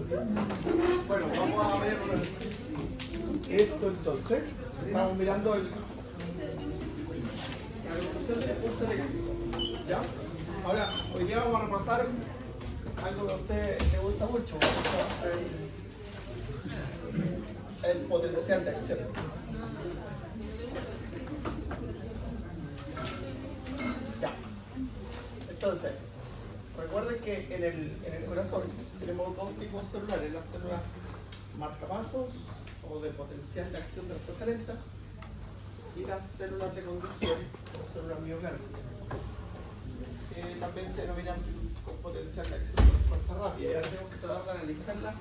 Bueno, vamos a ver esto entonces. Estamos mirando la evolución del impulso eléctrico. ¿Ya? Ahora, hoy día vamos a repasar algo que a usted le gusta mucho, el potencial de acción. Ya. Entonces, recuerden que en el corazón tenemos dos tipos de celulares, las células marcapasos o de potencial de acción de respuesta lenta y las células de conducción o células miocárdica, que también se denominan con potencial de acción de respuesta rápida. Y ahora tenemos que tratar de analizarla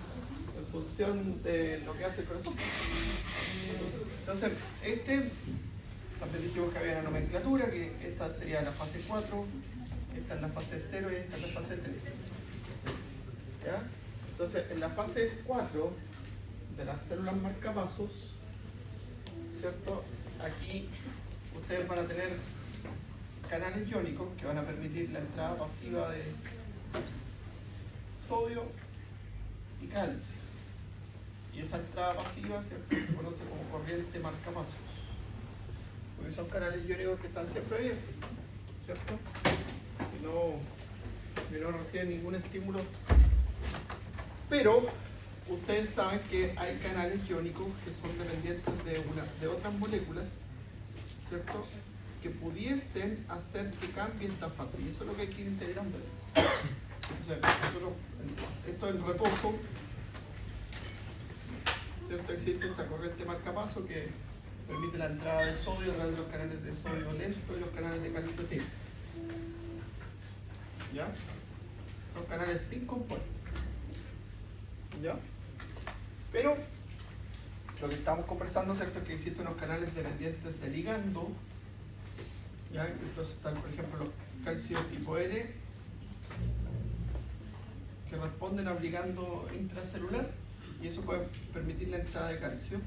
en función de lo que hace el corazón. Entonces, también dijimos que había una nomenclatura, que esta sería la fase 4, esta es la fase 0 y esta es la fase 3. ¿Ya? Entonces, en la fase 4 de las células marcapasos, ¿cierto? Aquí ustedes van a tener canales iónicos que van a permitir la entrada pasiva de sodio y calcio. Y esa entrada pasiva se conoce como corriente marcapasos, porque son canales iónicos que están siempre abiertos, ¿cierto? Y no reciben ningún estímulo. Pero ustedes saben que hay canales iónicos que son dependientes de otras moléculas, ¿cierto?, que pudiesen hacer que cambie esta fase. Y eso es lo que hay que ir integrando. O sea, esto es el reposo, ¿cierto? Existe esta corriente marcapaso que permite la entrada de sodio a través de los canales de sodio lento y los canales de calcio T. ¿Ya? Son canales sin compuestos. ¿Ya? Pero lo que estamos conversando, ¿cierto?, es que existen unos canales dependientes de ligando. ¿Ya? Entonces están, por ejemplo, los calcios tipo N, que responden a un ligando intracelular, y eso puede permitir la entrada de calcio.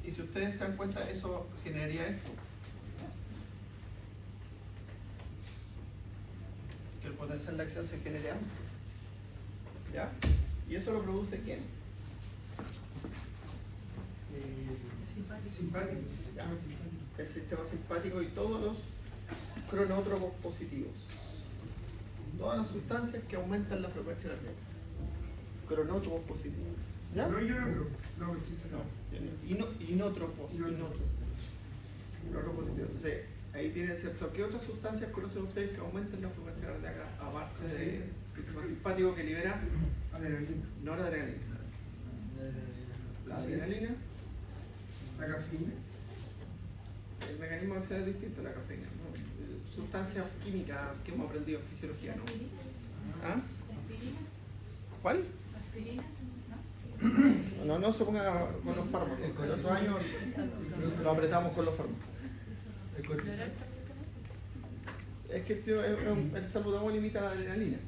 Y si ustedes se dan cuenta, eso generaría esto. Que el potencial de acción se genere antes. ¿Ya? ¿Y eso lo produce quién? Simpático. ¿Ya? El sistema simpático y todos los cronótropos positivos. Todas las sustancias que aumentan la frecuencia cardíaca. Cronótropos positivos. ¿Ya? No ionótropo. No, quizá no. Inótropos. Cronótropos positivos. Entonces, ahí tienen, ¿cierto? ¿Qué otras sustancias conocen ustedes que aumentan la frecuencia cardíaca aparte del sistema simpático que libera Adrenalina. noradrenalina? La adrenalina. La cafeína. El mecanismo de acción es distinto a la cafeína, ¿no? Sustancias químicas que hemos aprendido en fisiología, ¿no? ¿Ah? ¿Cuál? No se ponga con los fármacos. El otro año lo apretamos con los fármacos. Es que el salbutamol limita la adrenalina.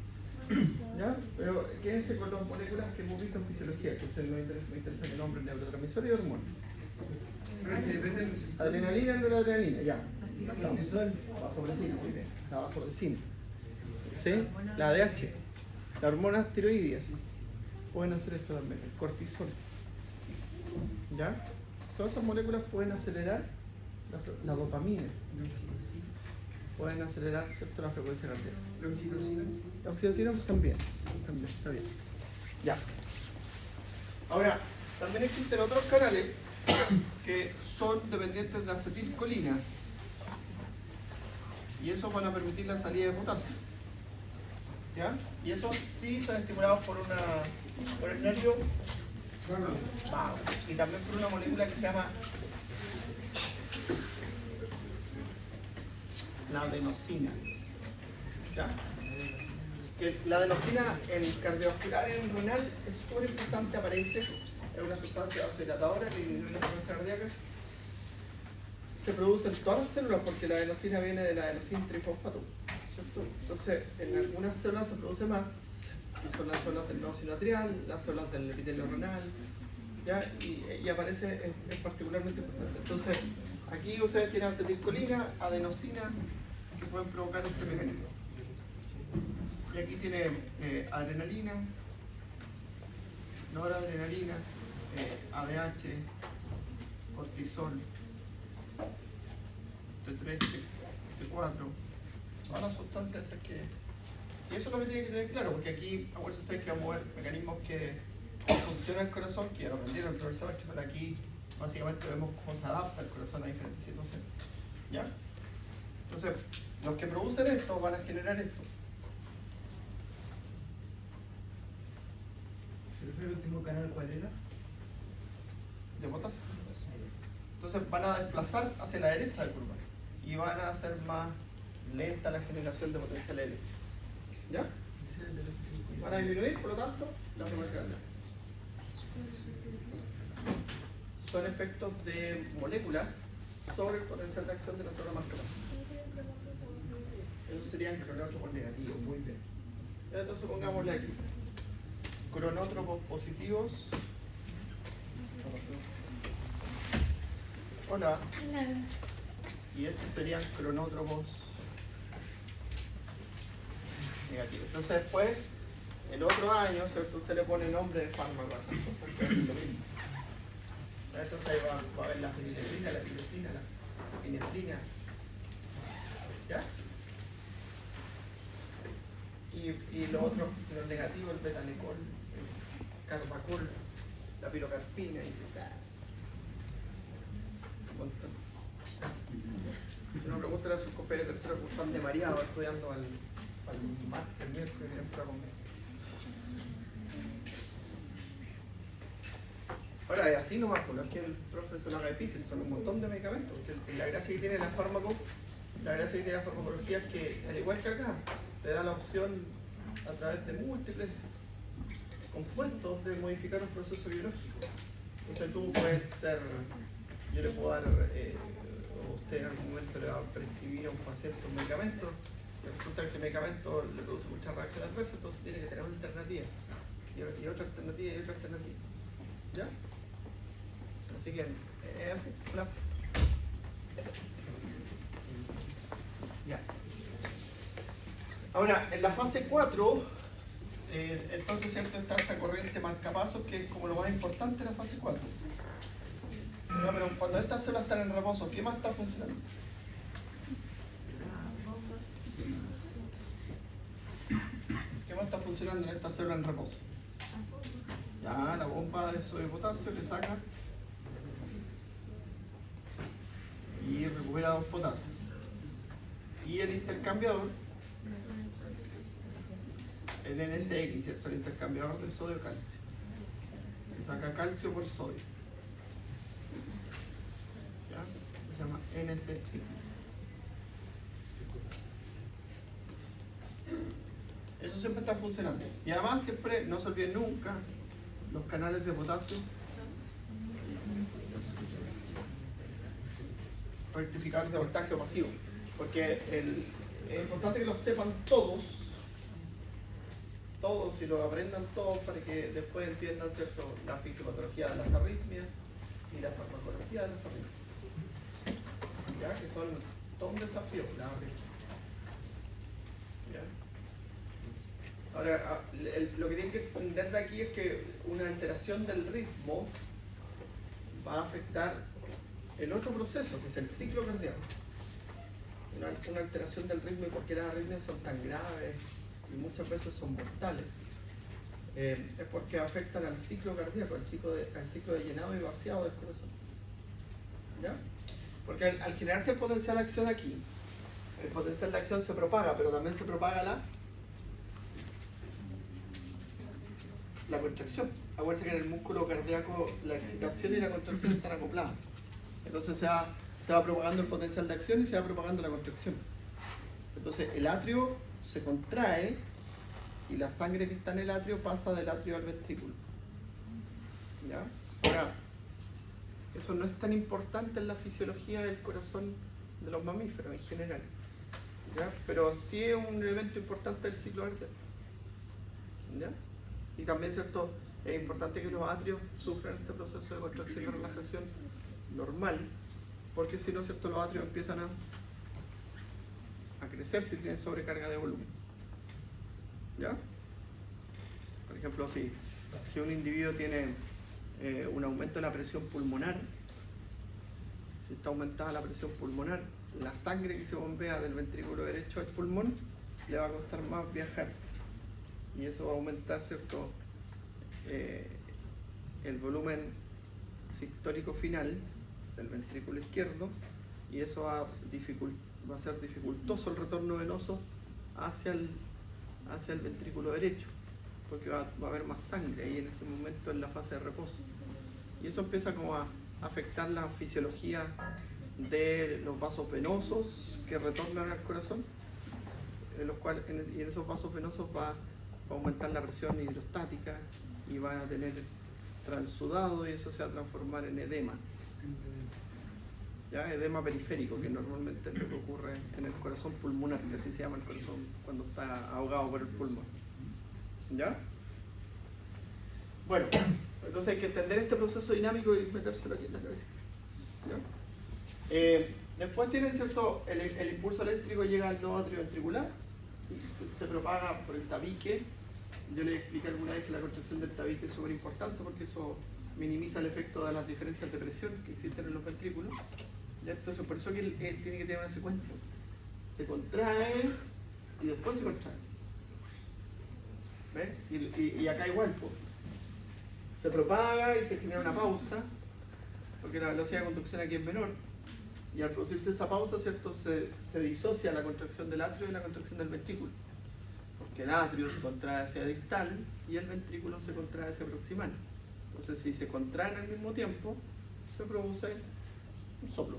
¿Ya? Pero quédense con las moléculas que hemos visto en fisiología, que me interesa el nombre, neurotransmisor y hormona. Adrenalina, noradrenalina, ya. Vasopresina, sí, la vasopresina. ¿Sí? La ADH, las hormonas tiroideas pueden hacer esto también, el cortisol. ¿Ya? Todas esas moléculas pueden acelerar la dopamina. Pueden acelerar, ¿cierto?, la frecuencia cardíaca. La oxitocina. La oxitocina también está bien. Ya. Ahora, también existen otros canales que son dependientes de acetilcolina. Y esos van a permitir la salida de potasio. ¿Ya? Y esos sí son estimulados por el nervio vago. Y también por una molécula que se llama la adenosina. ¿Ya? Que la adenosina en cardiovascular y en renal es súper importante, aparece, es una sustancia vasodilatadora que disminuye la frecuencia cardíaca. Se produce en todas las células porque la adenosina viene de la adenosina trifosfato, ¿cierto? Entonces, en algunas células se produce más, y son las células del nodo sinoatrial, las células del epitelio renal, ¿ya? Y aparece, es particularmente importante. Entonces, aquí ustedes tienen acetilcolina, adenosina, que pueden provocar este mecanismo. Y aquí tiene adrenalina, noradrenalina, ADH, cortisol, T3, T4, todas las sustancias esas que... Y eso es lo que tienen que tener claro, porque aquí, acuérdense ustedes que vamos a ver mecanismos que funcionan el corazón, que ya lo aprendieron en el primer semestre, pero aquí básicamente vemos cómo se adapta el corazón a diferentes situaciones. ¿Ya? Entonces, los que producen esto van a generar esto. ¿El último canal cuál era? De potasio. Entonces van a desplazar hacia la derecha del curva y van a hacer más lenta la generación de potencial L. ¿Ya? Van a disminuir, por lo tanto, la frecuencia cardíaca. Son efectos de moléculas sobre el potencial de acción de la célula marcadora. Esos serían cronótropos negativos, muy bien. Entonces pongámosle aquí. Cronótropos positivos. Hola. Y estos serían cronótropos negativos. Entonces después, el otro año, ¿cierto? Usted le pone nombre de fármaco a esas cosas, que es lo mismo. Entonces ahí va a ver la feniletrina, la tirosina, la epinefrina. ¿Ya? Y lo otro, los negativos, el betanecol, el carbacol, la pirocarpina y tal. Un montón. Si uno pregunta a sus compañeros de tercero que están de mareados estudiando al martes, el miércoles, vienen para comer. Ahora, y así nomás, porque es que el profe se lo haga difícil, son un montón de medicamentos. Porque la gracia que tiene la farmacología es que, al igual que acá, te da la opción a través de múltiples compuestos de modificar un proceso biológico. Entonces tú puedes ser, yo le puedo dar, o usted en algún momento le va a prescribir a un paciente un medicamento, y resulta que ese medicamento le produce muchas reacciones adversas, entonces tiene que tener una alternativa, y otra alternativa, y otra alternativa. ¿Ya? Así que es así. Hola. Ya. Ahora, en la fase 4, entonces cierto está esta corriente marcapasos que es como lo más importante de la fase 4. No, pero cuando estas células están en reposo, ¿qué más está funcionando? ¿Qué más está funcionando en esta célula en reposo? Ya, la bomba de sodio de potasio que saca y recupera 2 potasios. Y el intercambiador, el NSX, ¿cierto? El intercambiador de sodio-calcio. Que saca calcio por sodio. ¿Ya? Se llama NSX. Eso siempre está funcionando. Y además siempre, no se olviden nunca, los canales de potasio rectificadores de voltaje pasivo, porque es importante que lo sepan todos y lo aprendan todos para que después entiendan, ¿cierto?, la fisiopatología de las arritmias y la farmacología de las arritmias, ya que son todo un desafío las arritmias. ¿Ya? Ahora, lo que tienen que entender de aquí es que una alteración del ritmo va a afectar el otro proceso, que es el ciclo cardíaco. Una alteración del ritmo, y por qué las arritmias son tan graves y muchas veces son mortales, es porque afectan al ciclo cardíaco, al ciclo de llenado y vaciado del corazón. ¿Ya? Porque al generarse el potencial de acción aquí, el potencial de acción se propaga, pero también se propaga la contracción. Acuérdense que en el músculo cardíaco la excitación y la contracción están acopladas. Entonces se va propagando el potencial de acción y se va propagando la contracción. Entonces el atrio se contrae y la sangre que está en el atrio pasa del atrio al ventrículo. ¿Ya? Ahora, eso no es tan importante en la fisiología del corazón de los mamíferos en general. ¿Ya? Pero sí es un elemento importante del ciclo cardíaco. ¿Ya? Y también, ¿cierto?, es importante que los atrios sufran este proceso de contracción y relajación normal, porque si no, ¿cierto?, los atrios empiezan a crecer si tienen sobrecarga de volumen. ¿Ya? Por ejemplo, si Si un individuo tiene un aumento de la presión pulmonar, si está aumentada la presión pulmonar, la sangre que se bombea del ventrículo derecho al pulmón le va a costar más viajar y eso va a aumentar, ¿cierto? El volumen sistólico final del ventrículo izquierdo y eso va a ser dificultoso el retorno venoso hacia el ventrículo derecho porque va a haber más sangre ahí en ese momento en la fase de reposo y eso empieza como a afectar la fisiología de los vasos venosos que retornan al corazón y en esos vasos venosos va a aumentar la presión hidrostática y van a tener transudado y eso se va a transformar en edema. ¿Ya? Edema periférico, que normalmente es lo que ocurre en el corazón pulmonar, que así se llama el corazón cuando está ahogado por el pulmón. ¿Ya? Bueno, entonces hay que entender este proceso dinámico y metérselo aquí en la cabeza. ¿Ya? Después tienen, ¿cierto? El impulso eléctrico llega al nodo atrioventricular y se propaga por el tabique. Yo les expliqué alguna vez que la contracción del tabique es súper importante porque eso minimiza el efecto de las diferencias de presión que existen en los ventrículos. ¿Ya? Entonces, por eso que tiene que tener una secuencia. Se contrae y después se contrae. ¿Ves? Y acá igual, pues. Se propaga y se genera una pausa, porque la velocidad de conducción aquí es menor. Y al producirse esa pausa, ¿cierto? Se disocia la contracción del atrio y la contracción del ventrículo. Porque el atrio se contrae hacia distal y el ventrículo se contrae hacia proximal. Entonces, si se contraen al mismo tiempo, se produce un soplo.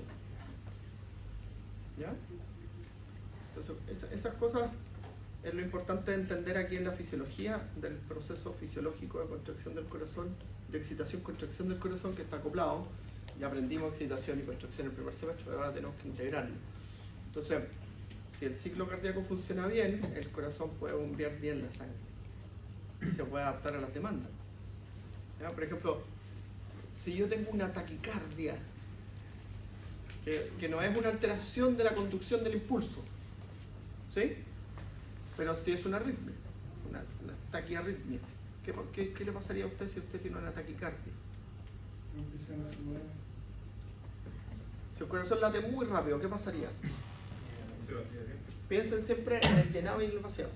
¿Ya? Entonces, esas cosas es lo importante de entender aquí en la fisiología del proceso fisiológico de contracción del corazón, de excitación-contracción del corazón que está acoplado. Ya aprendimos excitación y contracción en el primer semestre, pero ahora tenemos que integrarlo. Entonces, si el ciclo cardíaco funciona bien, el corazón puede bombear bien la sangre y se puede adaptar a las demandas. ¿Ya? Por ejemplo, si yo tengo una taquicardia, que no es una alteración de la conducción del impulso, ¿sí? Pero sí es una arritmia, una taquiarritmia. ¿Qué le pasaría a usted si usted tiene una taquicardia? Si el corazón late muy rápido, ¿qué pasaría? Piensen siempre en el llenado y en el vaciado.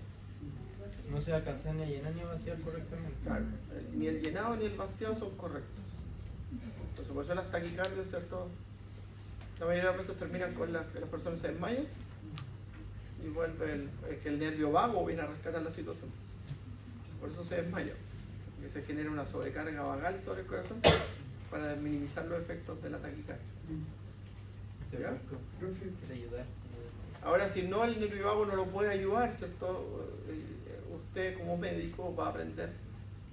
No se alcanza ni a llenar ni a vaciar correctamente. Claro, ni el llenado ni el vaciado son correctos. Entonces, por eso las taquicardias, ¿cierto? La mayoría de las veces terminan con que las personas se desmayan y vuelve que el nervio vago viene a rescatar la situación. Por eso se desmaya, porque se genera una sobrecarga vagal sobre el corazón para minimizar los efectos de la taquicardia. ¿Ya? Quiere ayudar. Ahora, si no, el nervio vago no lo puede ayudar, ¿cierto? Usted como médico va a aprender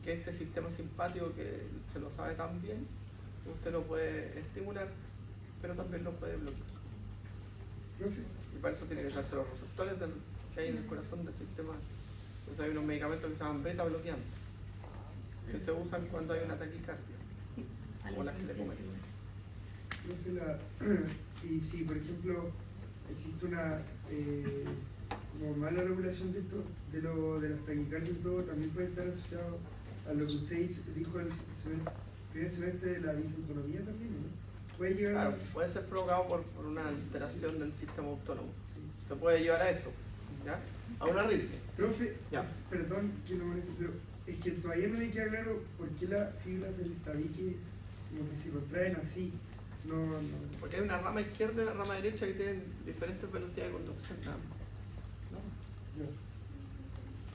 que este sistema simpático que se lo sabe tan bien, usted lo puede estimular, pero también lo puede bloquear. Y para eso tiene que usarse los receptores que hay en el corazón del sistema. Entonces hay unos medicamentos que se llaman beta bloqueantes, que se usan cuando hay una taquicardia, como las que le comento. Y si, por ejemplo, existe una como mala regulación de esto, de las taquicardias y todo, también puede estar asociado a lo que usted dijo en el primer semestre de la disautonomía también, ¿no? Puede llegar Claro, puede ser provocado por una alteración del sistema autónomo. Que puede llevar a esto, ¿ya? A una arritmia. Profe, Ya. perdón que no manejo, pero es que todavía no me queda claro por qué las fibras del tabique como que se contraen así. No. Porque hay una rama izquierda y una rama derecha que tienen diferentes velocidades de conducción. ¿No?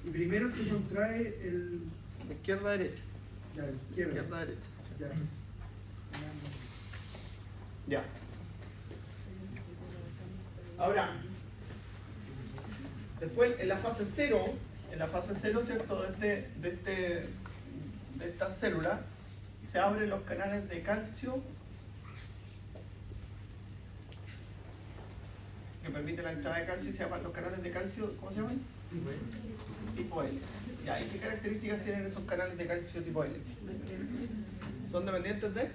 Y primero se contrae el... Izquierda-derecha. Ya, el izquierdo. Izquierda-derecha. Ya. Ya. Ahora, después en la fase 0, ¿cierto? De esta célula, se abren los canales de calcio que permiten la entrada de calcio y se llaman los canales de calcio, ¿cómo se llaman? Tipo L. Ya, ¿y qué características tienen esos canales de calcio tipo L? Son dependientes de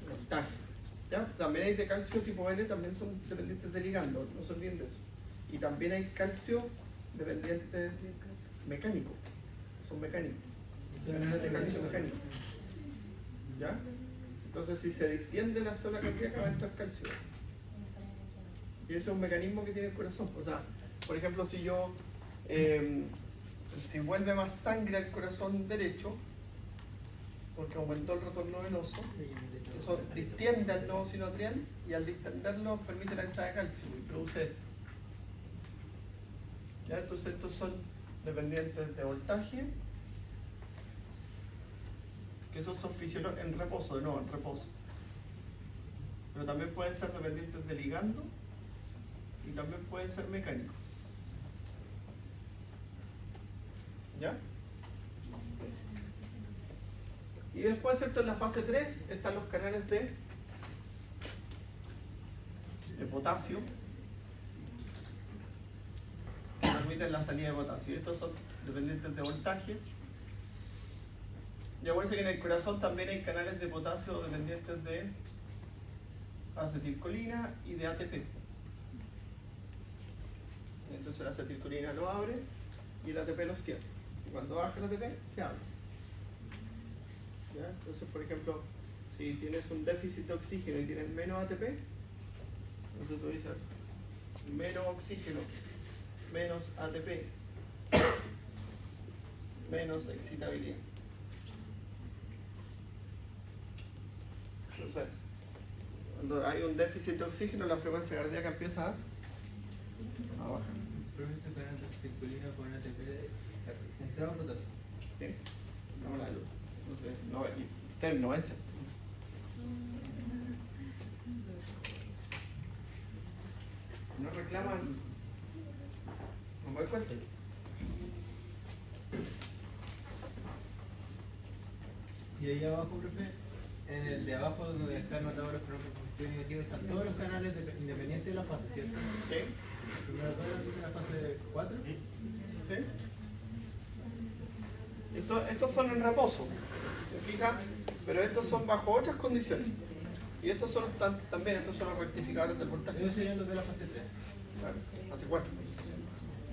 contagio. ¿Ya? También hay de calcio tipo L, también son dependientes de ligando, no se olviden de eso. Y también hay calcio dependiente mecánico, son mecánicos. canales de calcio mecánico. ¿Ya? Entonces, si se distiende la zona cardíaca, va a entrar calcio. Y ese es un mecanismo que tiene el corazón. O sea, por ejemplo, si yo, si vuelve más sangre al corazón derecho, porque aumentó el retorno venoso, eso distiende al nodo sinoatrial y al distenderlo permite la entrada de calcio y produce esto. ¿Ya? Entonces estos son dependientes de voltaje, que esos son fisiológicos en reposo, de nuevo, en reposo. Pero también pueden ser dependientes de ligando y también pueden ser mecánicos. ¿Ya? Y después, ¿cierto? En la fase 3 están los canales de potasio que permiten la salida de potasio. Y estos son dependientes de voltaje. Y acuérdense que en el corazón también hay canales de potasio dependientes de acetilcolina y de ATP. Entonces la acetilcolina lo abre y el ATP lo cierra. Y cuando baja el ATP, se abre. ¿Ya? Entonces, por ejemplo, si tienes un déficit de oxígeno y tienes menos ATP, entonces tú dices menos oxígeno, menos ATP, menos excitabilidad. Entonces, cuando hay un déficit de oxígeno, la frecuencia cardíaca empieza a bajar. Pero este canal de acetilcolina con ATP entraba potasio. ¿Sí? Vamos a la luz. Entonces, no, ustedes no vencen. Si no reclaman, no me doy cuenta. Y ahí abajo, profe, en el de abajo donde están marcados los profe negativos, están todos los canales independientes de la fase, ¿cierto? ¿Sí? Primero todo en la fase 4. ¿Sí? Estos son en reposo, ¿te fijas? Pero estos son bajo otras condiciones. Y estos son también, estos son los rectificadores del voltaje. Ellos serían los de la fase 3. Claro, fase 4.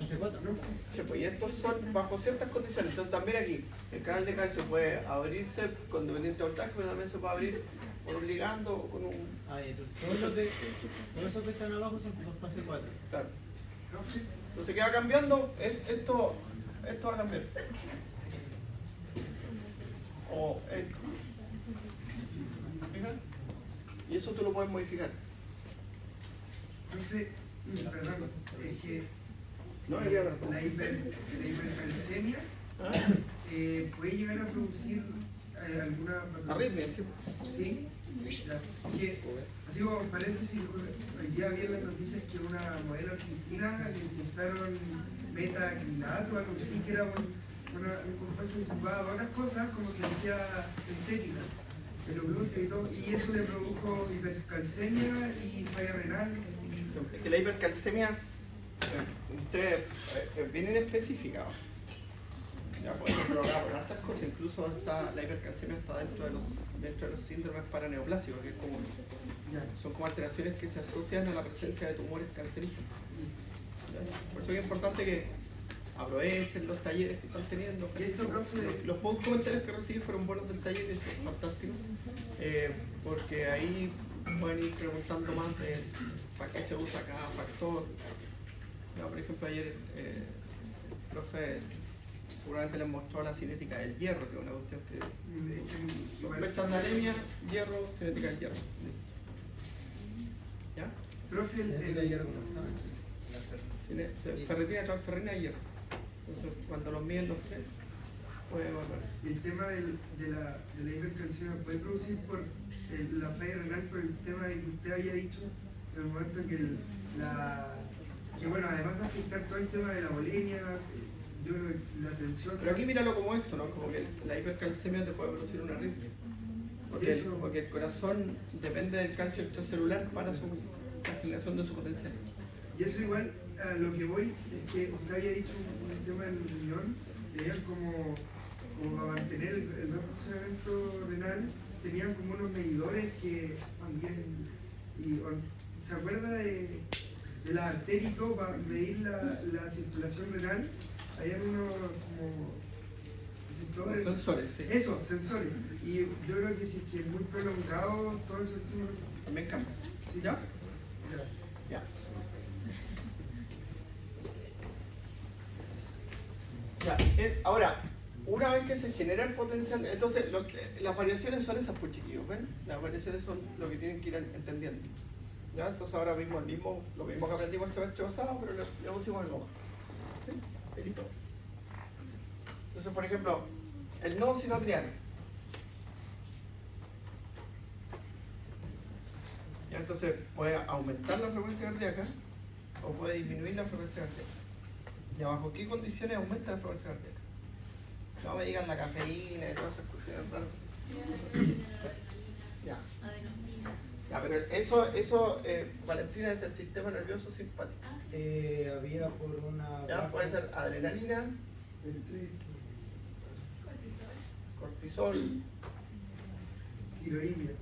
¿Fase 4? No. Sí, pues, y estos son bajo ciertas condiciones. Entonces también aquí, el canal de calcio puede abrirse con dependiente de voltaje, pero también se puede abrir por un ligando o con un... Ah, entonces todos esos que están abajo son fase 4. Claro. Entonces, ¿qué va cambiando? Esto va a cambiar. O esto. ¿Fijas? Y eso tú lo puedes modificar. Profe, perdón, es que No, la hipercalcemia ¿Ah? puede llegar a producir alguna Arritmia, sí. Sí, ya. Que, así como paréntesis, hoy día vi en las noticias que una modelo argentina le intentaron metacrilato o algo así, que era un compuesto que se ocupaba para otras cosas como cirugía estética de los glúteos y todo, y eso le produjo hipercalcemia y falla renal. Es que la hipercalcemia usted es bien inespecífica. Ya puede ser provocada por hartas cosas, incluso la hipercalcemia está dentro de los síndromes paraneoplásicos, que es como, son como alteraciones que se asocian a la presencia de tumores cancerígenos. Por eso es importante que aprovechen los talleres que están teniendo. Los pocos comentarios que recibí fueron buenos del taller, eso es fantástico, porque ahí pueden ir preguntando más de para qué se usa cada factor. Ya, por ejemplo, ayer el profe seguramente les mostró la cinética del hierro, que es una cuestión que sospechan de anemia, hierro, cinética del hierro. ¿Ya? Profe, ¿El hierro cómo Ferritina, transferrina y hierro. Entonces, cuando los miden los tres, puede evaluar. el tema de la hipercalcemia puede producir por la falla renal, por el tema de que usted había dicho en el momento que bueno, además de afectar todo el tema de la bulimia, yo creo que la tensión. Pero aquí míralo como esto, ¿no? Como que la hipercalcemia te puede producir una arritmia. Porque el corazón depende del calcio extracelular para la generación de su potencial. Y eso igual a lo que voy es que usted había dicho un tema del riñón, que ellos como para mantener el buen funcionamiento renal, tenían como unos medidores que también, ¿se acuerda de la arteria y todo para medir la circulación renal? Habían unos como, resistores. Sensores, sí. Eso, sensores. Y yo creo que si es que es muy prolongado, todo eso estímulos. También cambia. Sí. ¿Ya? Ya. Ya. Ya, ahora, una vez que se genera el potencial, entonces las variaciones son esas, pues chiquillos, ¿ven? Las variaciones son lo que tienen que ir entendiendo. ¿Ya? Entonces ahora mismo lo mismo que aprendimos el semestre pasado, pero le pusimos algo más. ¿Sí? Listo. Entonces, por ejemplo, el nodo sinoatrial. ¿Ya? Entonces puede aumentar la frecuencia cardíaca o puede disminuir la frecuencia cardíaca. ¿Y bajo qué condiciones aumenta la frecuencia cardíaca? No me digan la cafeína y todas esas cuestiones raras. Ya. Ya, pero eso Valentina, es el sistema nervioso simpático. Había por una... Ya, puede ser adrenalina, cortisol, Tiroidea,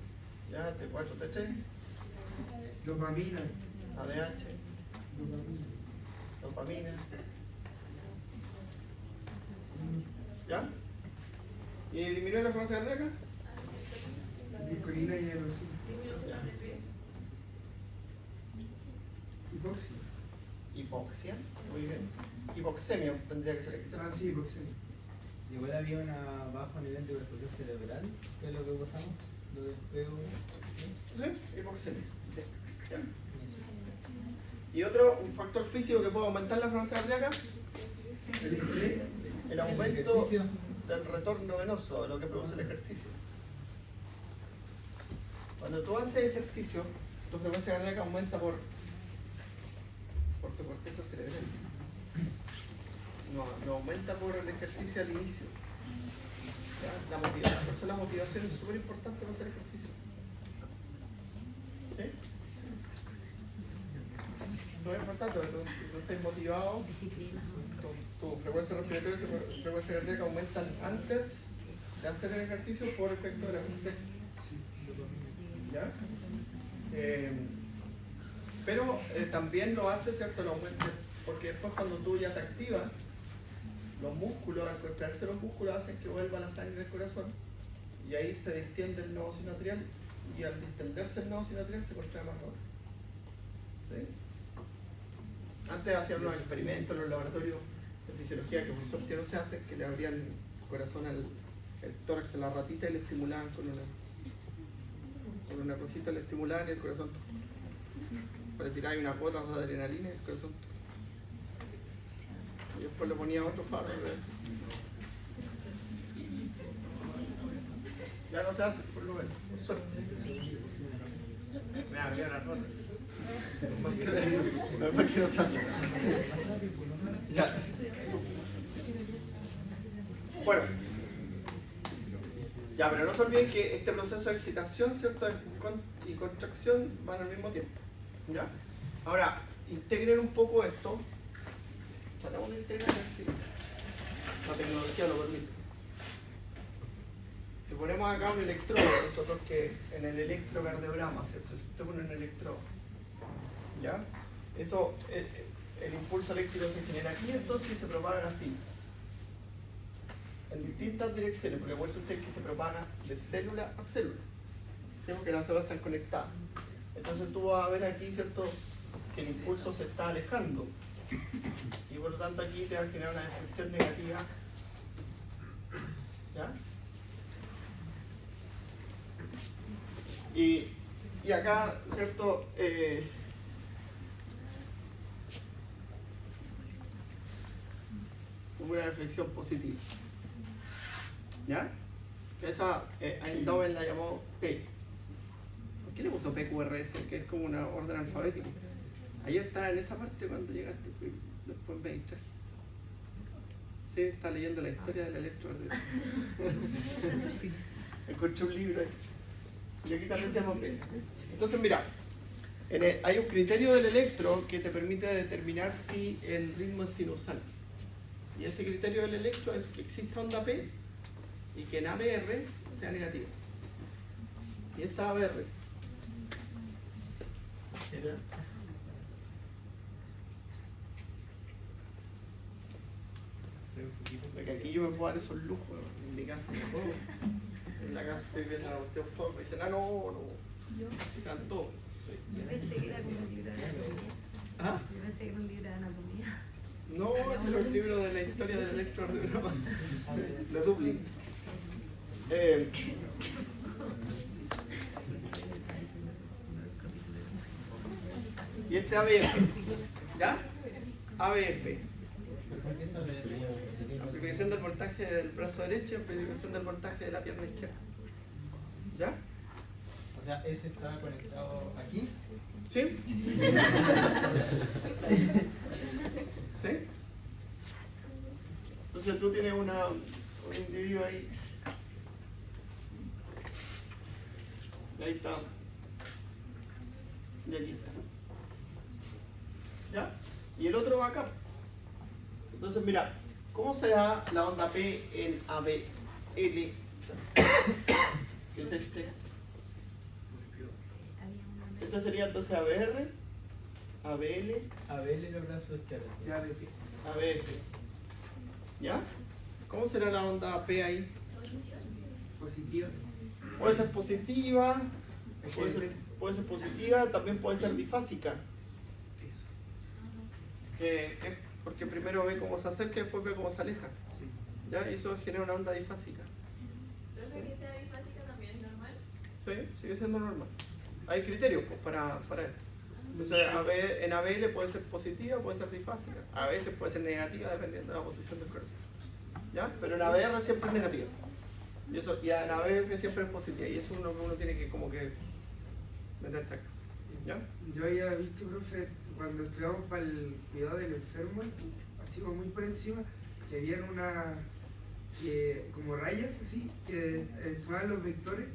ya, T4, T3, dopamina, ADH, dopamina. ¿Ya? ¿Y disminuye la frecuencia cardíaca? discolina y adenosina. Hipoxia. Hipoxia, muy bien. Hipoxemia tendría que ser aquí. Ah, sí, hipoxia. Igual había una bajo nivel de perfusión cerebral, que es lo que usamos, lo del PU. Sí, hipoxemia. ¿Ya? Y otro, un factor físico que puede aumentar la frecuencia cardíaca, El estrés. el aumento del retorno venoso, de lo que produce el ejercicio. Cuando tú haces ejercicio, tu frecuencia cardíaca aumenta por tu corteza cerebral. No aumenta por el ejercicio al inicio. ¿Ya? La motivación, por eso la motivación es súper importante para hacer ejercicio. ¿Sí? Súper importante, porque tú estás motivado, tu frecuencia respiratoria y tu frecuencia cardíaca aumentan antes de hacer el ejercicio por efecto de la corteza. ¿Ya? Pero también lo hace, ¿cierto? El aumento, porque después cuando tú ya te activas, los músculos, al contraerse los músculos, hacen que vuelva la sangre al corazón y ahí se distiende el nodo sinoatrial y al distenderse el nodo sinoatrial se contrae más rápido. ¿Sí? Antes hacían unos experimentos en los laboratorios de fisiología que por suerte no se hace, que le abrían el corazón el tórax a la ratita y le estimulaban con una cosita, le estimulaban y el corazón le tiraban unas gotas de adrenalina y el corazón y después le ponía otro faro. Ya no se hace, por lo menos, por suerte. Me abrió las gotas. No es porque no se hace. Ya. Bueno. Ya, pero no se olviden que este proceso de excitación, ¿cierto? Y contracción van al mismo tiempo. ¿Ya? Ahora, integren un poco esto. Tratamos de integrar así. La tecnología lo permite. Si ponemos acá un electrodo, nosotros que en el electrocardiograma, ¿cierto? Si usted pone un electrodo, ¿ya? Eso, el impulso eléctrico se genera aquí, entonces y se propaga así. En distintas direcciones, porque por eso usted que se propaga de célula a célula. ¿Sí? Porque las células están conectadas. Entonces tú vas a ver aquí, ¿cierto? Que el impulso se está alejando. Y por lo tanto aquí te va a generar una deflexión negativa. ¿Ya? Y acá, ¿cierto? Una deflexión positiva. ¿Ya? Esa Eindhoven la llamó P. ¿Por qué le puso PQRS? Que es como una orden alfabética. Ahí está en esa parte cuando llegaste, después me distraje. Sí, está leyendo la historia del electrocardiograma. Encontré un libro ahí. Y aquí también se llama P. Entonces, mira, hay un criterio del electro que te permite determinar si el ritmo es sinusal. Y ese criterio del electro es que exista onda P y que en ABR sea negativa. Y esta ABR. un poquito. Porque aquí yo me puedo dar esos lujos, en mi casa no puedo. En la casa estoy viendo la cuestión por, me dicen, no, sean todos. Yo pensé que era como un libro de anatomía. ¿Ah? Yo pensé que era un libro de anatomía. No, ese era un libro de la historia del electrocardiograma de Dublín. Y este ABF, ¿ya? ABF. ¿Por qué sabe? Amplificación del voltaje del brazo derecho y amplificación del voltaje de la pierna izquierda. ¿Ya? O sea, ese estaba conectado aquí. ¿Sí? ¿Sí? Entonces tú tienes un individuo ahí. Y ahí está. Y aquí está. ¿Ya? Y el otro va acá. Entonces mira, ¿cómo será la onda P en ABL? Que es este. Este sería entonces ABR, ABL, ABL los brazos izquierdos. Ya, ABF. ¿Ya? ¿Cómo será la onda P ahí? positiva. Puede ser positiva, puede ser positiva, también puede ser difásica. Porque primero ve cómo se acerca y después ve cómo se aleja. Sí. ¿Ya? Y eso genera una onda difásica. Creo que sea bifásica también es normal. ¿Sí? Sigue siendo normal. Hay criterios pues, para eso. Entonces, en ABL puede ser positiva, puede ser difásica. A veces puede ser negativa dependiendo de la posición del corazón. ¿Ya? Pero en ABR siempre es negativa. Y en ABF siempre es positiva. Y eso es uno que uno tiene que como que meterse acá. ¿Ya? Yo había visto, profe, cuando estudiamos para el cuidado del enfermo, así como muy por encima, que habían como rayas así, que sumaban los vectores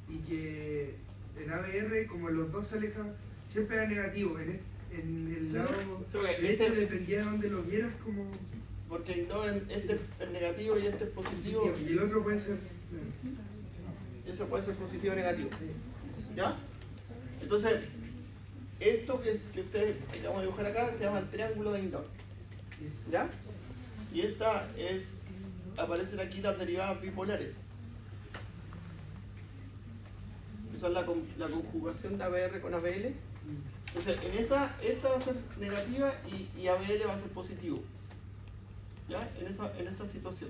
y que en ABR, como los dos se alejan, siempre era negativo. En el lado derecho dependía de donde lo vieras, como. Porque no, este es negativo y este es positivo. Y el otro puede ser. Eso puede ser positivo o negativo. Sí. ¿Ya? Entonces, esto que ustedes que vamos a dibujar acá se llama el triángulo de Indor. ¿Ya? Y esta aparecen aquí las derivadas bipolares. Que son la conjugación de ABR con ABL. Entonces, esta va a ser negativa y ABL va a ser positivo. ¿Ya? En esa situación.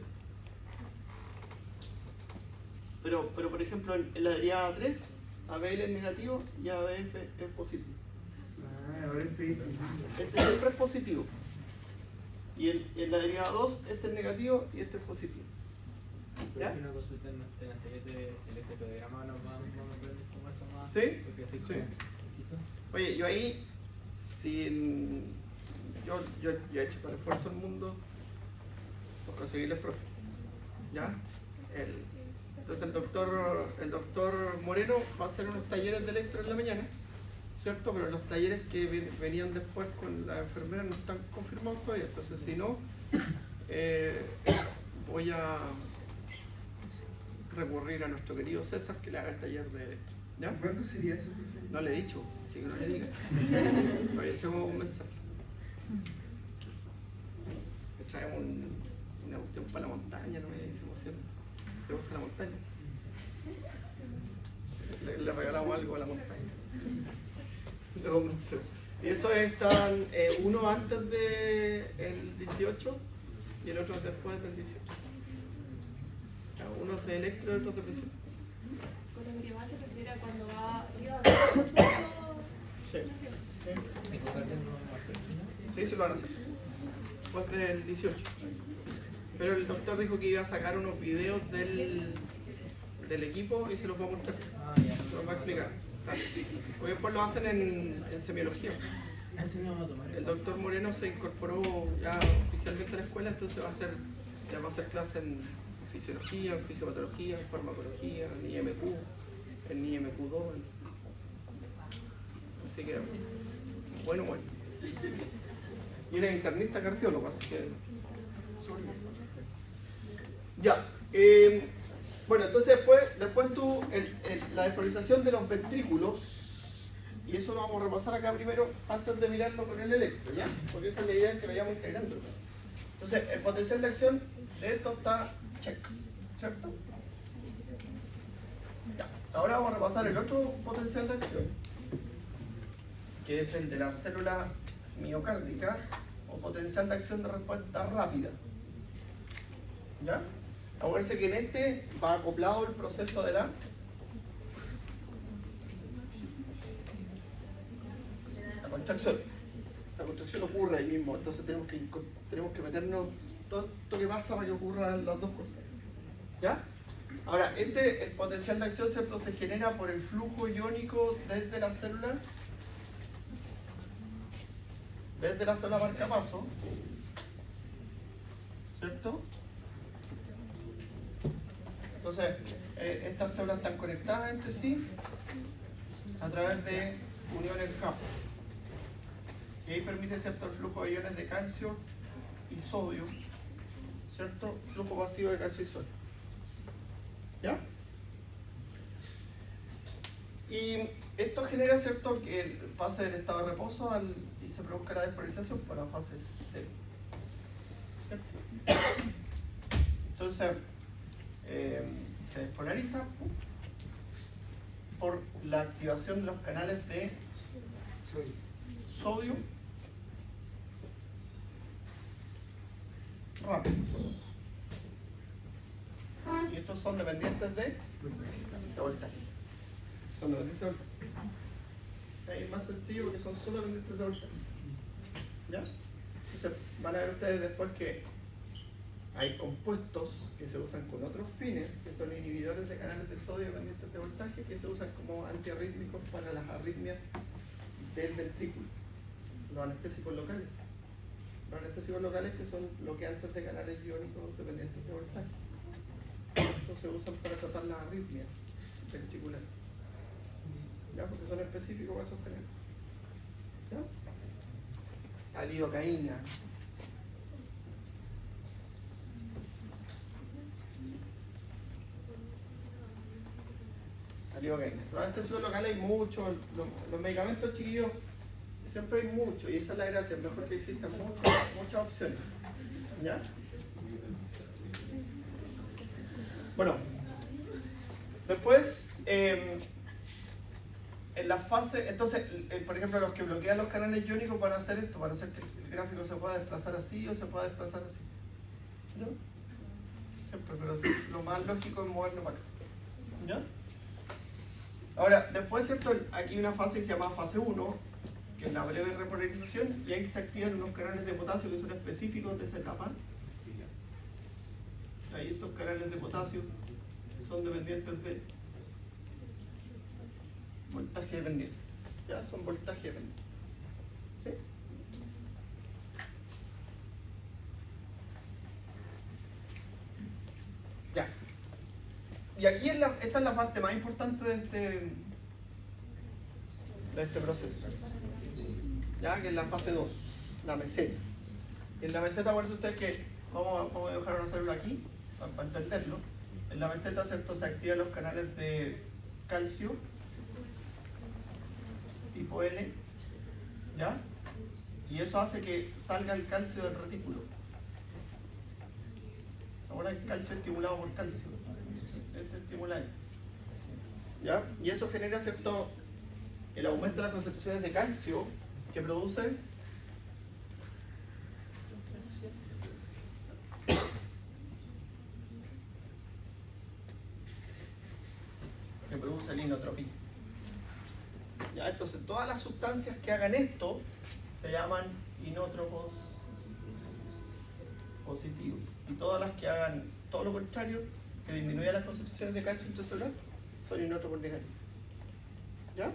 Pero por ejemplo, en la derivada 3, ABL es negativo y ABF es positivo. Ahora estoy. Este siempre es positivo. Y en la derivada 2, este es negativo y este es positivo. Pero ¿Ya? si una consulta en el taller del electrocardiograma nos vamos a ver cómo eso más. ¿Sí? Porque estoy Sí. como poquito. Oye, yo ahí, yo he hecho todo el esfuerzo del mundo por conseguirles profe. ¿Ya? Entonces el doctor Moreno va a hacer unos talleres de electro en la mañana, ¿cierto? Pero los talleres que venían después con la enfermera no están confirmados todavía. Entonces si no, voy a recurrir a nuestro querido César que le haga el taller de electro. ¿Ya? ¿Cuánto sería eso, profe? No le he dicho, así que no le diga. Oye, hacemos un mensaje. Le traemos una cuestión para la montaña, no me dice emoción. ¿Te gusta la montaña? Le regalamos algo a la montaña. Lo convencemos. Y eso están uno antes del 18 y el otro después del 18. Uno es de electro y otro es de presión. Con lo que más se refiere a cuando va. ¿Sí va a hacer? Sí. Ecocardio no va a hacer, ¿no? Sí, se lo van a hacer. Después del 18. Pero el doctor dijo que iba a sacar unos videos del equipo y se los va a mostrar. Ah, ya. Se los va a explicar. Dale. Porque después lo hacen en semiología. Eso me vamos a tomar. El doctor Moreno se incorporó ya oficialmente a la escuela, entonces va a hacer clases en fisiología, en fisiopatología, en farmacología, en IMQ, en IMQ2. Así que, bueno. Y era internista cardiólogo, así que. Ya. Bueno, entonces después tú, la despolarización de los ventrículos, y eso lo vamos a repasar acá primero antes de mirarlo con el electro, ¿ya? Porque esa es la idea que vayamos integrando. Entonces, el potencial de acción de esto está check, ¿cierto? Ya. Ahora vamos a repasar el otro potencial de acción, que es el de la célula miocárdica o potencial de acción de respuesta rápida. ¿Ya? Acuérdense que en este va acoplado el proceso de la contracción. La contracción ocurre ahí mismo, entonces tenemos que meternos todo esto que pasa para que ocurran las dos cosas. ¿Ya? Ahora, el potencial de acción, ¿cierto?, se genera por el flujo iónico desde la célula marcapaso, ¿cierto? Entonces, estas células están conectadas entre sí a través de uniones campo. Y ahí permite, ¿cierto?, el flujo de iones de calcio y sodio, ¿cierto? Flujo pasivo de calcio y sodio. ¿Ya? Y esto genera, ¿cierto?, que pase del estado de reposo y se produzca la despolarización para la fase 0. ¿Cierto? Entonces, se despolariza por la activación de los canales de sodio rápido. Y estos son dependientes de voltaje. Son dependientes de voltaje. Ahí es más sencillo porque son solo dependientes de voltaje. ¿Ya? Entonces van a ver ustedes después que hay compuestos que se usan con otros fines, que son inhibidores de canales de sodio dependientes de voltaje, que se usan como antiarrítmicos para las arritmias del ventrículo. Los anestésicos locales. Los anestésicos locales que son bloqueantes de canales iónicos dependientes de voltaje. Estos se usan para tratar las arritmias ventriculares. ¿Ya? Porque son específicos para esos canales. ¿Ya? La lidocaína. La lidocaína. Los anestésicos locales hay muchos. Los medicamentos chiquillos siempre hay muchos. Y esa es la gracia. Es mejor que existan muchas opciones. ¿Ya? Bueno, después, en la fase, entonces, por ejemplo, los que bloquean los canales iónicos van a hacer esto, van a hacer que el gráfico se pueda desplazar así o se pueda desplazar así. ¿No? Siempre, pero sí, lo más lógico es moverlo para acá. ¿Ya? Ahora, después, ¿cierto? Aquí hay una fase que se llama fase 1, que es la breve repolarización, y ahí se activan unos canales de potasio que son específicos de esa etapa. Ahí estos canales de potasio son dependientes de voltaje dependiente. ¿Ya? Son voltaje dependiente. ¿Sí? Ya. Y aquí esta es la parte más importante de este proceso. ¿Ya? Que es la fase 2, la meseta. Y en la meseta, por eso ustedes que vamos a dibujar una célula aquí, para entenderlo. En la meseta, ¿cierto?, se activan los canales de calcio tipo N, ¿ya? Y eso hace que salga el calcio del retículo. Ahora el calcio estimulado por calcio. Este estimula esto. ¿Ya? Y eso genera, ¿cierto?, el aumento de las concentraciones de calcio que produce la inotropía. ¿Ya? Entonces, todas las sustancias que hagan esto se llaman inótropos positivos. Y todas las que hagan todo lo contrario, que disminuyan las concentraciones de calcio intracelular, son inótropos negativos. ¿Ya?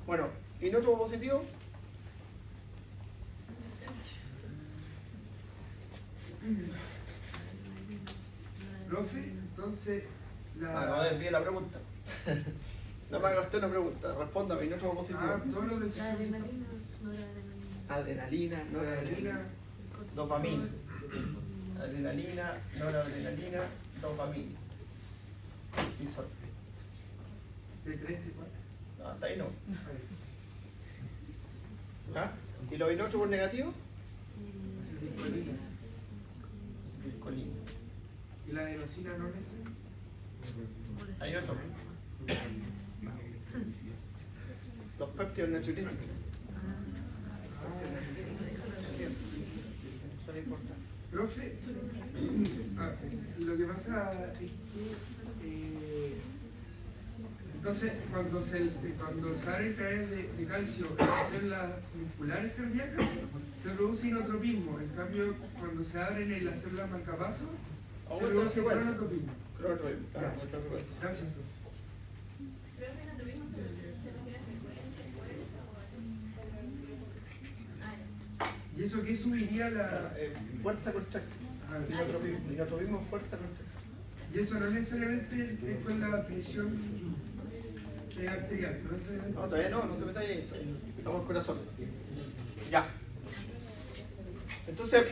Bueno, inótropo positivo. Profe, entonces no desvíe la pregunta. No me haga usted una pregunta, respóndame, inótropo positivo. todos los de Adrenalina, noradrenalina, dopamina. Adrenalina, noradrenalina, dopamina. Cortisol. de 3, de 4. No, hasta ahí no. ¿Ah? ¿Y los inótropos negativos? acetilcolina. acetilcolina. ¿Y la adenosina no es? Hay otro. Los péptidos natriuréticos. Son importantes. Profe, lo que pasa es que entonces cuando se abren canales de calcio en las células musculares cardíacas se produce inotropismo, en cambio cuando se abren en las células marcapasos se produce cronotropismo. Cronotropismo, claro, Ya. muchas gracias. Gracias. Pero ese anatomía se refiere a frecuencia, fuerza o ¿Y eso qué subiría la...? Fuerza contractil. Ah, Inotropismo, fuerza contractil. y eso no necesariamente es con la presión arterial, no necesariamente. No, todavía no te metas ahí. Estamos en el corazón. Ya. Entonces,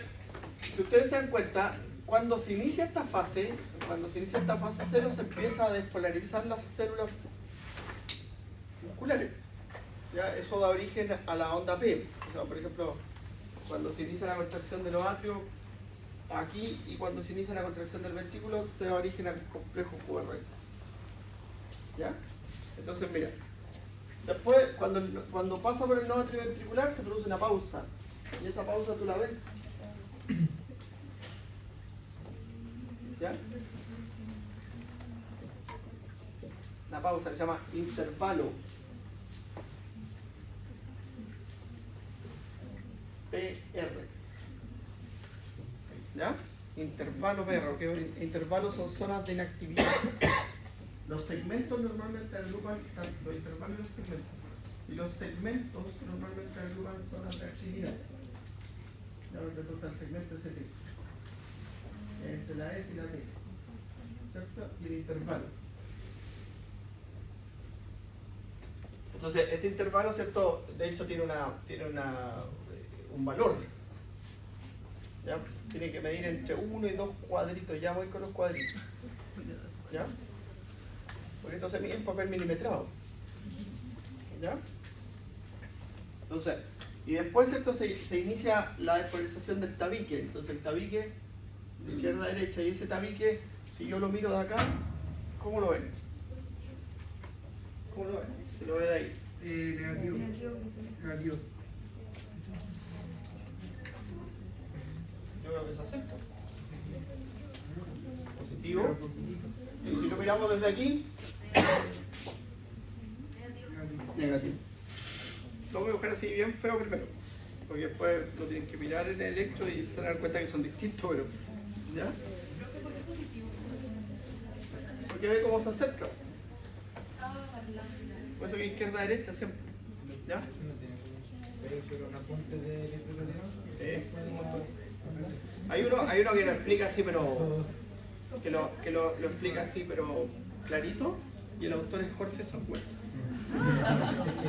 si ustedes se dan cuenta, cuando se inicia esta fase 0, se empieza a despolarizar las células musculares. ¿Ya? Eso da origen a la onda P. O sea, por ejemplo, cuando se inicia la contracción de los atrios, aquí, y cuando se inicia la contracción del ventrículo, se da origen al complejo QRS. ¿Ya? Entonces, mira, después, cuando pasa por el nodo atrioventricular, se produce una pausa. Y esa pausa tú la ves. ¿Ya? Una pausa que se llama intervalo. PR. ¿Ya? Intervalo PR, que intervalos son zonas de inactividad. Los segmentos normalmente agrupan los intervalos y los segmentos. Y los segmentos normalmente agrupan zonas de actividad. Ya lo que toca el segmento ST. Entre la S y la T. ¿Cierto? Y el intervalo. Entonces, este intervalo, ¿cierto? De hecho tiene un valor. ¿Ya? Tiene que medir entre 1 y 2 cuadritos. Ya voy con los cuadritos. ¿Ya? Porque esto se mide en papel milimetrado. ¿Ya? Entonces, y después esto se inicia la despolarización del tabique. Entonces el tabique de izquierda a derecha, y ese tabique, si yo lo miro de acá, ¿cómo lo ven? ¿Cómo lo ven? Si lo ve de ahí. Negativo. Negativo. Yo creo que se acerca. Positivo. Y si lo miramos desde aquí, negativo. Lo voy a buscar así bien feo primero, porque después lo tienen que mirar en el electro y se dan cuenta que son distintos, pero ¿ya? Porque ve cómo se acerca. Por eso que izquierda a derecha siempre. ¿Ya? Hay uno que lo explica así, pero que lo explica así, pero clarito, y el autor es Jorge Sangüesa.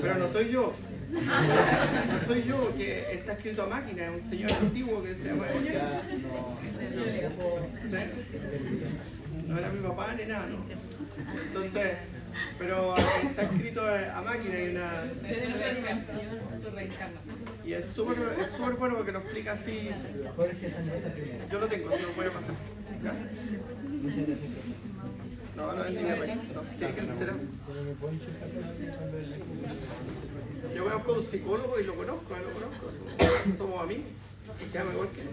Pero no soy yo. No soy yo, que está escrito a máquina, es un señor antiguo que se llama. ¿Sí? No era mi papá ni nada, ¿no? Entonces, pero está escrito a máquina y una. Y es súper bueno porque lo explica así. Yo lo tengo, se lo voy a pasar. ¿Ya? No es ni no sé quién será. Yo conozco a un psicólogo y lo conozco. Somos amigos. Y se llama igual que él.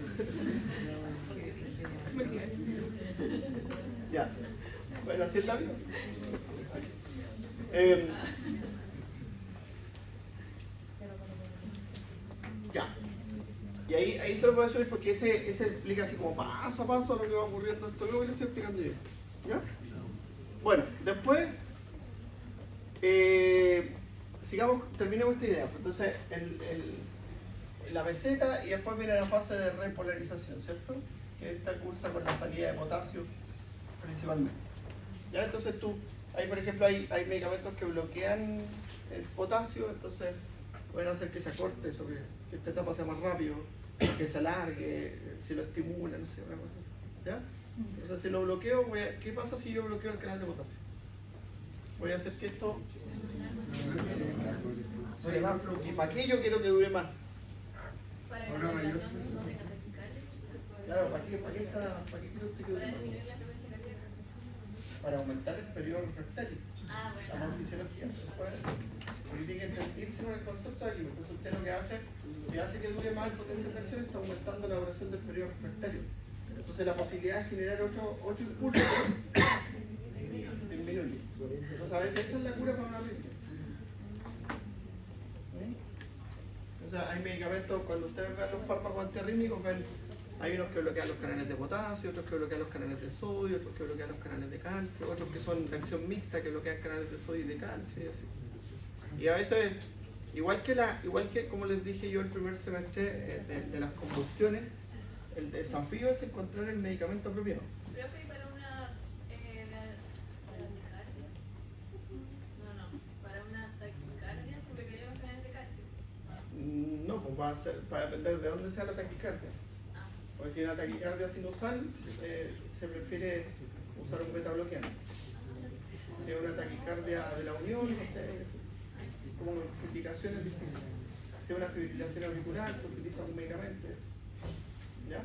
Ya. Bueno, así es la vida. Ya. Y ahí se lo voy a subir porque ese explica así como paso a paso lo que va ocurriendo. Esto lo que le estoy explicando yo. ¿Ya? Bueno, después terminemos esta idea. Entonces, la meseta y después viene la fase de repolarización, ¿cierto? Que esta cursa con la salida de potasio principalmente. ¿Ya? Entonces ahí por ejemplo hay medicamentos que bloquean el potasio, entonces pueden hacer que se acorte eso, que esta etapa sea más rápido, que se alargue, si lo estimula, no sé, una cosa así. ¿Ya? Entonces si lo bloqueo, ¿qué pasa si yo bloqueo el canal de potasio? Voy a hacer que esto dure más. ¿Y para qué yo quiero que dure más? Para a que una la mayor no fuerza. tenga taquicardia. Claro, ¿para qué quiere usted que Para use? disminuir la frecuencia cardíaca. Para aumentar el periodo refractario. Ah, La bueno. morfisiología. Porque tiene que irse con el concepto de aquí. Entonces usted lo que hace, si hace que dure más el potencial de acción, está aumentando la duración del periodo refractario. Entonces la posibilidad de generar otro impulso disminuye. Entonces a veces esa es la cura para una arritmia. O sea, hay medicamentos, cuando ustedes ven los fármacos antiarrítmicos, hay unos que bloquean los canales de potasio, otros que bloquean los canales de sodio, otros que bloquean los canales de calcio, otros que son de acción mixta que bloquean canales de sodio y de calcio y así. Y a veces, igual que como les dije yo el primer semestre de las convulsiones, el desafío es encontrar el medicamento apropiado. Profe, ¿y para una taquicardia? No, para una taquicardia se bloquearían los canales de calcio. No, pues va a depender de dónde sea la taquicardia. Ah, Porque si es una taquicardia sinusal, se prefiere usar un beta bloqueante. Si es una taquicardia de la unión, no sé, como indicaciones distintas. Si es una fibrilación auricular, se utiliza un medicamento. ¿Ya?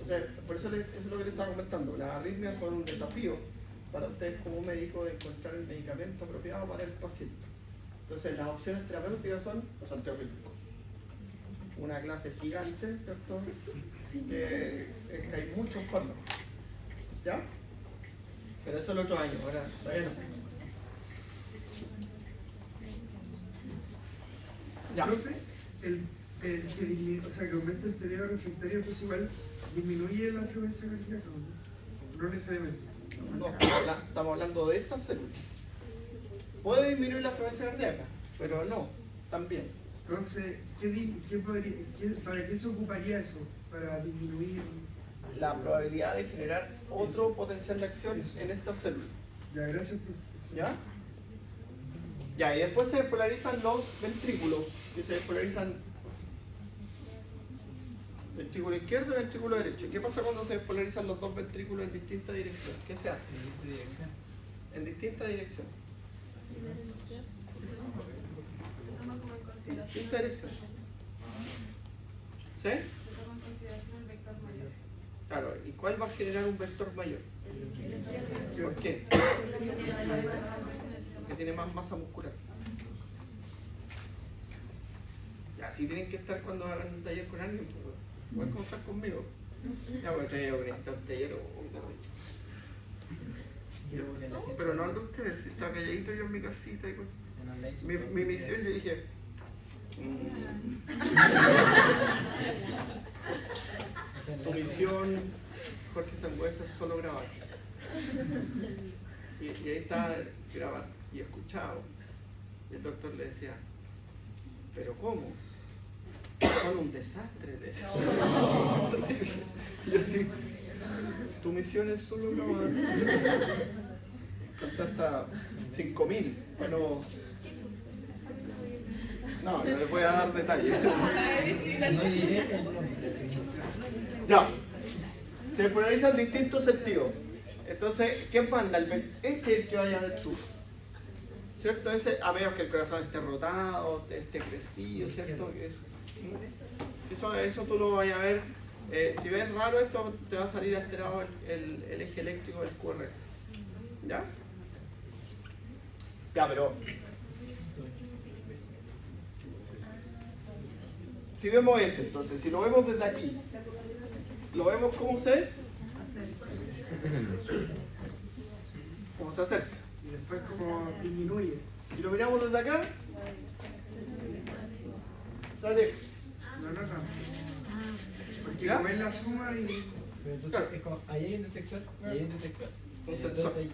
O sea, por eso, eso es lo que le estaba comentando. Las arritmias son un desafío para ustedes como médico de encontrar el medicamento apropiado para el paciente. Entonces, las opciones terapéuticas son los antiarrítmicos. Una clase gigante, ¿cierto? Que hay muchos fármacos. ¿Ya? Pero eso el otro año, ahora todavía no. Ya. Profe, el que disminuye, o sea, que aumenta el periodo refractario, entonces igual disminuye la frecuencia cardíaca, ¿no? No necesariamente. No, estamos hablando de esta célula. Puede disminuir la frecuencia cardíaca, pero no, también. Entonces, ¿para qué se ocuparía eso? Para disminuir. La probabilidad de generar otro potencial de acción en esta célula. Ya, gracias, profe. ¿Ya? Ya, y después se despolarizan los ventrículos, que se despolarizan ventrículo izquierdo y ventrículo derecho. ¿Qué pasa cuando se despolarizan los dos ventrículos en distinta dirección? ¿Qué se hace? En distinta dirección. se toma como en consideración. Distinta dirección. ¿Sí? Se toma en consideración el vector mayor. Claro, ¿y cuál va a generar un vector mayor? ¿Por qué? Porque tiene más masa muscular. Ya, así tienen que estar cuando hagan un taller con alguien. Pueden contar conmigo. Ya voy a traer un taller pero no al de ustedes, estaba calladito yo en mi casita y mi misión yo dije tu misión, Jorge Sangüesa, es solo grabar. Y ahí estaba grabar y escuchado. Y el doctor le decía, ¿pero cómo? Son un desastre, le decía. Y así, tu misión es solo grabar. Hasta 5.000. Bueno, no les voy a dar detalles. No diré el nombre. Ya, se polarizan distintos sentidos. Entonces, ¿qué manda? Este es el que vaya a ver tú. ¿Cierto? Ese, a menos que el corazón esté rotado, esté crecido, ¿cierto? Eso tú lo vayas a ver. Si ves raro esto, te va a salir alterado el eje eléctrico del QRS. ¿Ya? Ya, pero si vemos ese, entonces, si lo vemos desde aquí, ¿lo vemos cómo se acerca? Y después como disminuye. Si lo miramos desde acá, sale. No tanto. Porque ¿Ya? como es la suma y. Pero entonces Claro. es como, ahí hay un detector y ahí hay un detector. Un Y el sensor. detector de ahí-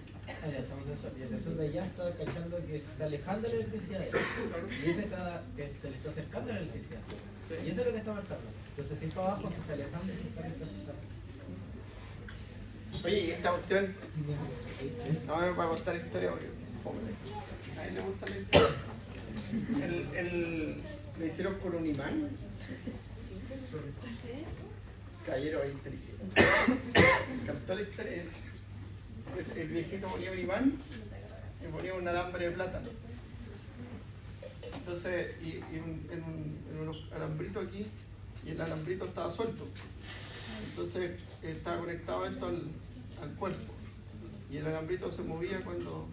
un sensor. Y el sensor de allá está cachando que se está alejando la electricidad. Y ese está, que se le está acercando la electricidad. Sí. Y eso es lo que está marcando. Entonces si está abajo, se está alejando y se está acercando. Oye, y esta cuestión, no me voy a contar historia porque fome. A él le gusta la historia. Lo hicieron con un imán. Caballero inteligente. Me encantó la historia. El viejito ponía un imán y ponía un alambre de plátano. Entonces, en unos alambritos aquí y el alambrito estaba suelto. Entonces estaba conectado esto al cuerpo y el alambrito se movía cuando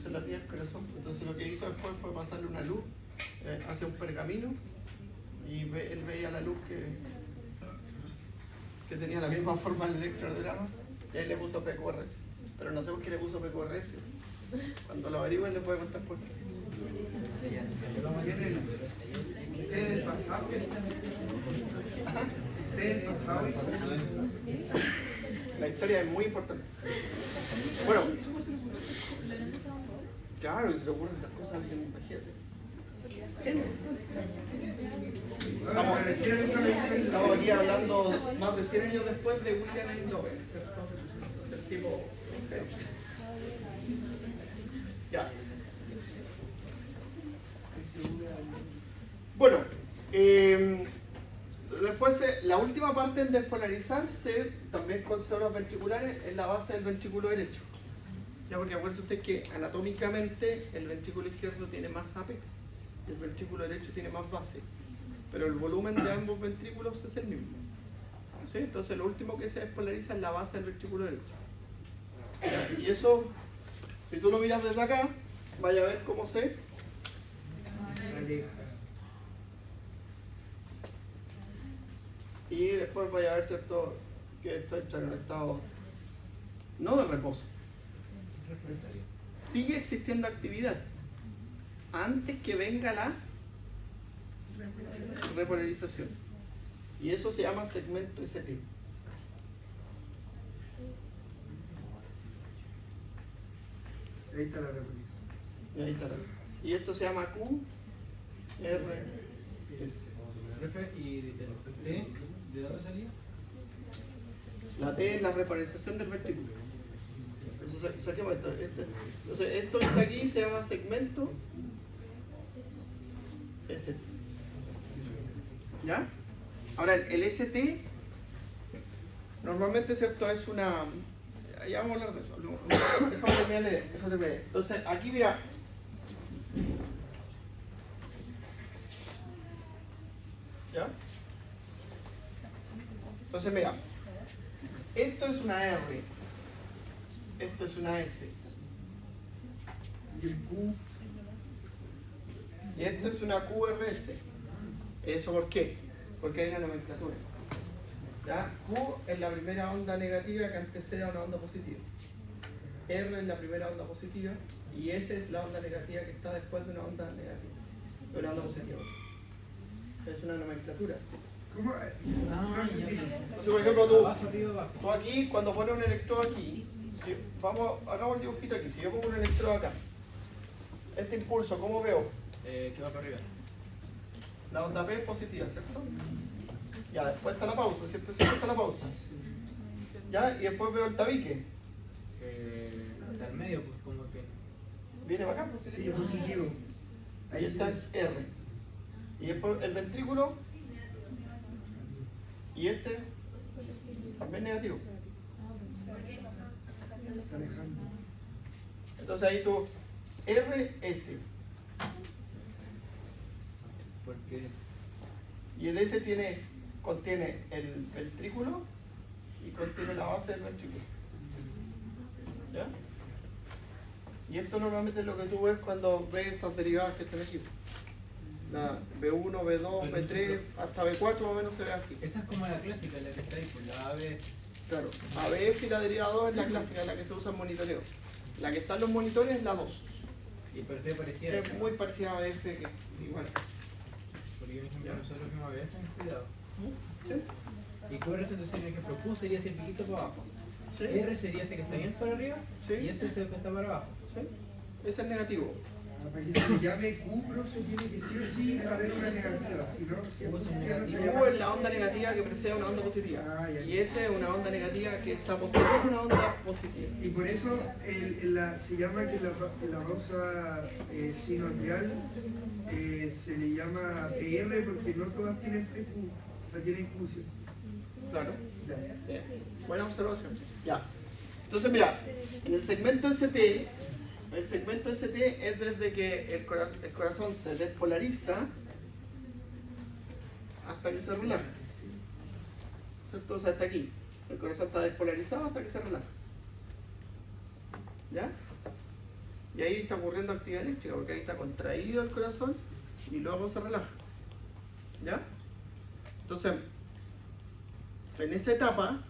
se latía el corazón. Entonces lo que hizo después fue pasarle una luz hacia un pergamino y él veía la luz que tenía la misma forma del electrocardiograma y ahí le puso PQRS. Pero no sé por qué le puso PQRS. Cuando lo averigüen les voy a contar por qué. ¿Ustedes del pasado? ¿Ustedes del pasado? La historia es muy importante. Bueno, claro, y se le ocurren esas cosas, dicen, imagínense. Genio. Estamos aquí hablando más de 100 años después de William H. Nobel, ¿cierto? Es el tipo. Ya. Bueno, después la última parte en despolarizarse, también con células ventriculares, es la base del ventrículo derecho. Ya, porque acuérdese usted que anatómicamente el ventrículo izquierdo tiene más ápex y el ventrículo derecho tiene más base, pero el volumen de ambos ventrículos es el mismo. ¿Sí? Entonces lo último que se despolariza es la base del ventrículo derecho. Ya, y eso, si tú lo miras desde acá, vaya a ver cómo se aleja. Y después vaya a ver, ¿cierto?, que esto entra en un estado no de reposo. Sigue existiendo actividad antes que venga la repolarización. Y eso se llama segmento ST. Ahí está la repolarización. Y ahí está. Y esto se llama QRS. Profe, ¿y el T de dónde salía? La T es la repolarización del ventrículo. Eso saquemos esto. Entonces, esto que está aquí se llama segmento ST. ¿Ya? Ahora, el ST normalmente, ¿cierto?, es una... Ya vamos a hablar de eso. Déjame terminar la idea. Entonces, aquí mira. ¿Ya? Entonces, mira. Esto es una R. Esto es una S. Y el Q, Y esto es una QRS. ¿Eso por qué? Porque hay una nomenclatura. ¿Ya? Q es la primera onda negativa que antecede a una onda positiva. R es la primera onda positiva y S es la onda negativa que está después de una onda negativa, de una onda positiva. Es una nomenclatura. ¿cómo? Entonces, por ejemplo, Abajo, arriba, abajo. tú aquí, cuando pones un electrodo aquí, hagamos el dibujito aquí. Si yo pongo un electrodo acá, este impulso, ¿cómo veo? Que va para arriba. La onda P es positiva, ¿cierto? Ya, después está la pausa, siempre está la pausa. Ya, y después veo el tabique. Está al medio, pues como que. Viene para acá, Sí, positivo. positivo. Ahí esta es R. Y después el ventrículo. Y este también negativo. Está alejando. Entonces ahí tú RS. Porque. Y el S contiene el ventrículo y contiene la base del ventrículo. ¿Ya? Y esto normalmente es lo que tú ves cuando ves estas derivadas que están aquí. La B1, B2, B3, hasta B4 más o menos se ve así. Esa es como la clásica, la que está ahí, pues la AB. Claro, ABF y la derivada 2 es la clásica, la que se usa en monitoreo. La que está en los monitores es la 2. Y por eso parecía. Que es muy parecida a ABF, que igual. Porque por ejemplo nosotros vimos AB, ten cuidado. ¿Sí? Y QRS entonces, por ejemplo, Q sería ese piquito para abajo. ¿Sí? R sería ese que está bien para arriba. Sí. Y ese es el que está para abajo. ¿Sí? Ese es negativo. Para que se le llame Q, profe, tiene que sí o sí haber una negativa. Si no, si es positiva no se U llama. es la onda negativa que precede a una onda positiva. Ah, ya. Y S es una onda negativa que está posterior a una onda positiva. Y por eso se llama que la pausa sinoidal se le llama PR porque no todas tienen PQ, o sea, tienen Q. ¿Sí? Claro. Ya. Bien. Buena observación. Ya. Entonces, mira, en el segmento ST es desde que el corazón se despolariza hasta hasta que se relaja. ¿Cierto? O sea, hasta aquí. El corazón está despolarizado hasta que se relaja. ¿Ya? Y ahí está ocurriendo actividad eléctrica, porque ahí está contraído el corazón y luego se relaja. ¿Ya? Entonces, en esa etapa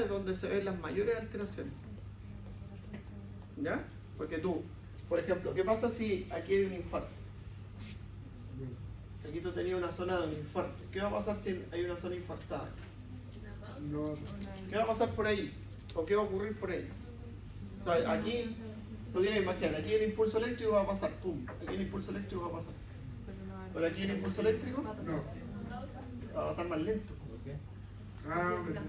es donde se ven las mayores alteraciones. ¿Ya? Porque tú, por ejemplo, ¿qué pasa si aquí hay un infarto? Aquí tú tenías una zona de un infarto. ¿Qué va a pasar si hay una zona infartada? No, ¿Qué va a pasar por ahí? ¿O qué va a ocurrir por ahí? O sea, aquí, tú tienes, imagínate, aquí el impulso eléctrico va a pasar, pum, aquí el impulso eléctrico va a pasar. Por aquí el impulso eléctrico no. va a pasar más lento. ¿Por qué? Ah, bueno.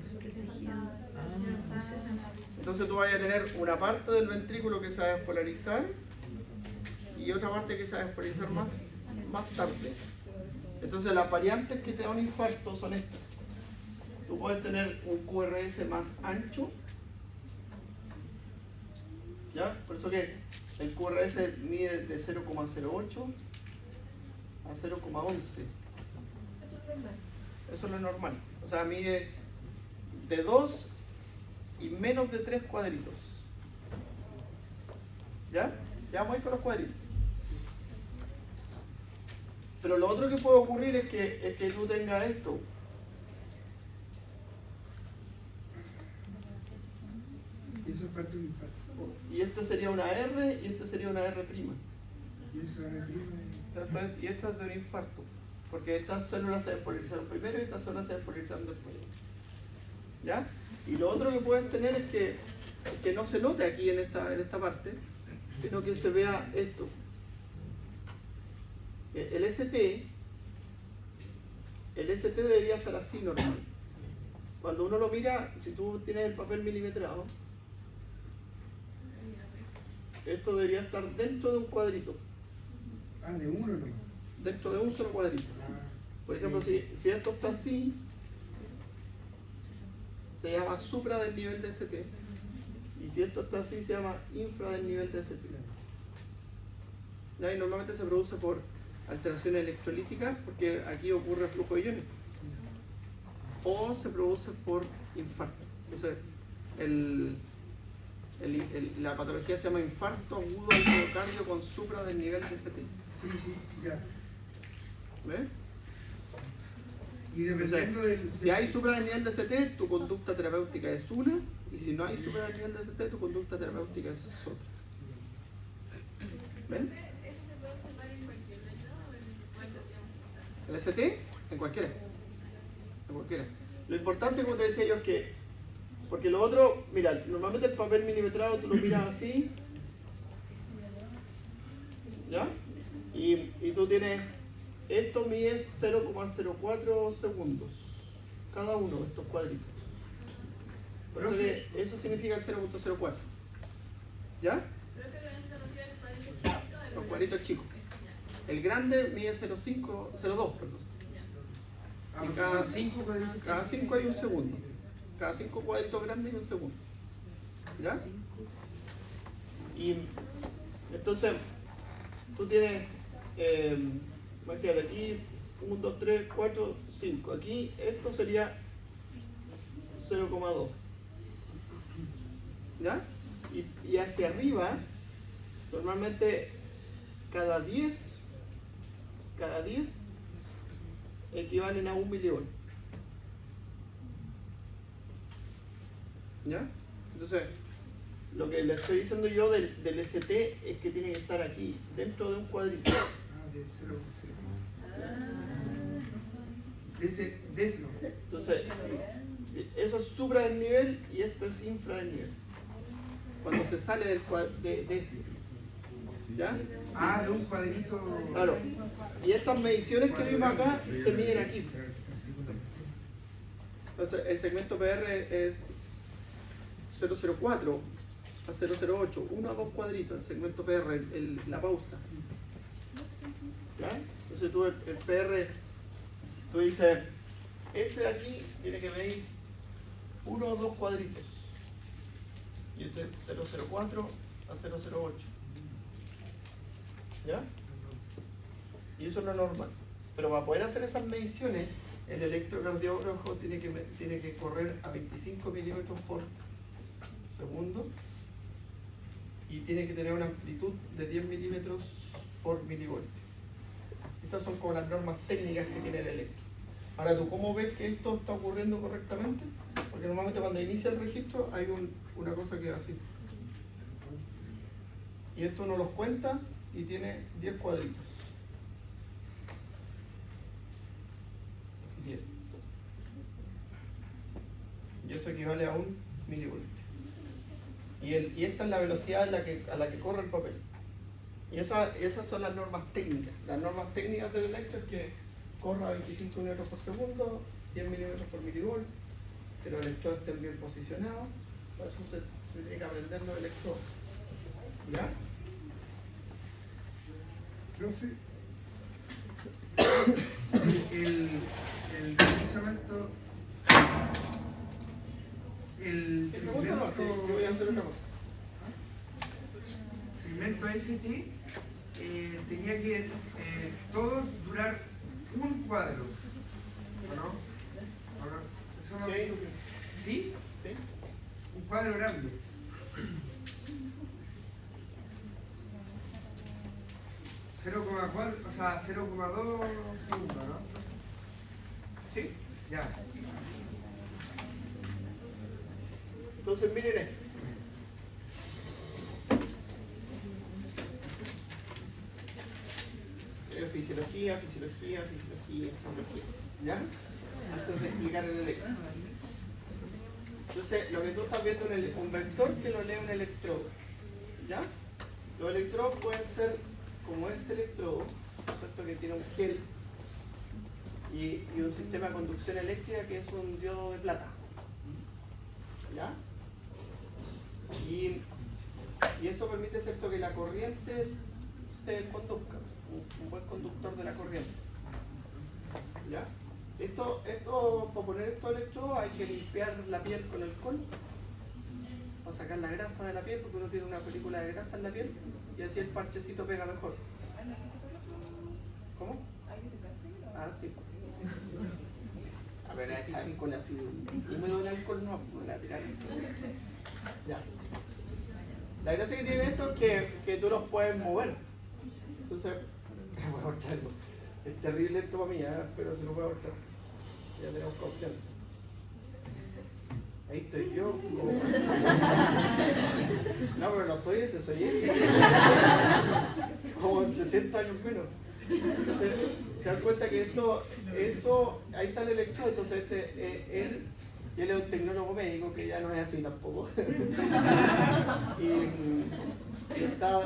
Entonces tú vas a tener una parte del ventrículo que se va a despolarizar y otra parte que se va a despolarizar más tarde. Entonces las variantes que te da un infarto son estas. Tú puedes tener un QRS más ancho, ¿ya? Por eso que el QRS mide de 0,08 a 0,11. Eso es normal. Eso es lo normal. O sea, mide de 2 y menos de 3 cuadritos. ¿Ya? Ya vamos a ir con los cuadritos. Pero lo otro que puede ocurrir es que tú tengas esto. Eso es parte de un infarto. Y este sería una R y este sería una R'. Y eso es Y esto es de un infarto. Porque estas células se despolarizaron primero y estas células se despolarizaron después. ¿Ya? Y lo otro que pueden tener es que no se note aquí en esta parte, sino que se vea esto. El ST debería estar así normal. Cuando uno lo mira, si tú tienes el papel milimetrado, esto debería estar dentro de un cuadrito, Ah, de uno no. dentro de un solo cuadrito. Por ejemplo, si esto está así, se llama supra del nivel de ST. Y si esto está así, se llama infra del nivel de ST. ¿Ya? Y normalmente se produce por alteraciones electrolíticas, porque aquí ocurre flujo de iones. O se produce por infarto. Entonces, la patología se llama infarto agudo al miocardio con supra del nivel de ST. Sí, sí, ya. ¿Ves? Y dependiendo del. Si hay supra del nivel de ST, tu conducta terapéutica es una, y si no hay supra del nivel de ST, tu conducta terapéutica es otra. ¿Ven? ¿Eso se puede observar en cualquier método o en cuál lo El ST, en cualquiera. En cualquiera. Lo importante, como te decía yo, es que, porque lo otro, mira, normalmente el papel milimetrado tú lo miras así, ¿ya? Y tú tienes, esto mide 0,04 segundos, cada uno de estos cuadritos. Por eso que eso significa el 0,04. ¿Ya? Pero eso también se refiere al cuadrito chiquito de Los cuadritos chicos. El grande mide 0,2, perdón. Ah, Y porque cada- son 5 cuadritos. Cada 5 hay un segundo. Cada 5 cuadritos grandes hay un segundo. ¿Ya? Y entonces, tú tienes, imagínate aquí, 1, 2, 3, 4, 5. Aquí esto sería 0,2. ¿Ya? Y hacia arriba, normalmente cada 10 equivalen a 1 milivolts. ¿Ya? Entonces, lo que le estoy diciendo yo del ST es que tiene que estar aquí, dentro de un cuadrito. Ah, de 0. De ese no. Entonces, si eso es supra del nivel y esto es infra del nivel. Cuando se sale de este. ¿Ya? Ah, de un cuadrito. Claro. Y estas mediciones que vimos acá se miden aquí. Entonces, el segmento PR es 0,04 a 0,08, 1 a 2 cuadritos, el segmento PR, la pausa. ¿Ya? Entonces tú el PR, tú dices, este de aquí tiene que medir 1 o 2 cuadritos. Y este 0,04 a 0,08. ¿Ya? Y eso es lo normal. Pero para poder hacer esas mediciones, el electrocardiógrafo tiene que correr a 25 milímetros por segundo y tiene que tener una amplitud de 10 milímetros por milivoltio. Estas son como las normas técnicas que tiene el electro. Ahora, ¿tú cómo ves que esto está ocurriendo correctamente? Porque normalmente cuando inicia el registro hay una cosa que es así. Y esto uno los cuenta y tiene 10 cuadritos. 10. Y eso equivale a 1 milivoltio. Y esta es la velocidad a la que corre el papel. Y esas son las normas técnicas. Las normas técnicas del electro es que corra a 25 milímetros por segundo, 10 milímetros por milivoltio, que los electrodos estén bien posicionados. Por eso se tiene que aprender los electrodos. ¿Ya? Profe, ¿cómo se llama esto? El segmento ST tenía que todo durar un cuadro, ¿o no? ¿O no? Eso no. ¿Sí? ¿Sí? Un cuadro grande. O sea, 0,2 segundos, ¿no? ¿Sí? Ya. Entonces miren esto. Fisiología, ¿ya? Antes de explicar el electro. Entonces, lo que tú estás viendo es un vector que lo lee un electrodo, ¿ya? Los electrodos pueden ser como este electrodo, ¿cierto? Que tiene un gel y un sistema de conducción eléctrica que es un diodo de plata, ¿ya? Y eso permite, ¿cierto?, que la corriente se conduzca, un buen conductor de la corriente, ¿ya? Para poner estos electrodos hay que limpiar la piel con alcohol para sacar la grasa de la piel, porque uno tiene una película de grasa en la piel y así el parchecito pega mejor. ¿Cómo? Ah, sí. A ver, echar alcohol así, húmedo el alcohol no la tirar. Ya. La gracia que tiene esto es que tú los puedes mover. Entonces, voy a ahorcarlo. Es terrible esto para mí, pero se lo voy a ahorcar. Ya tenemos confianza. Ahí estoy yo. No, pero no soy ese, soy ese. Como 300 años menos. Entonces, se dan cuenta que ahí está el electrodo. Entonces, él es un tecnólogo médico que ya no es así tampoco.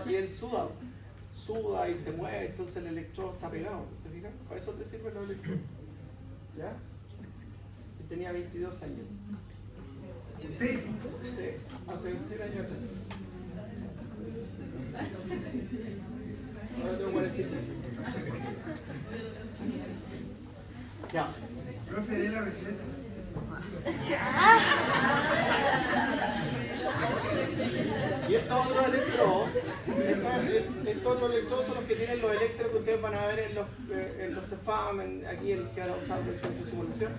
y él suda y se mueve, entonces el electrodo está pegado. ¿Te fijas? Para eso te sirven los electrodos. ¿Ya? Y tenía 22 años. Sí, hace 21 años atrás. Ahora tengo 43. Ya. Profe, de la receta. Y estos otros electrodos son los que tienen los electrodos que ustedes van a ver en los CEFAM, aquí el que van a usar del centro de simulación.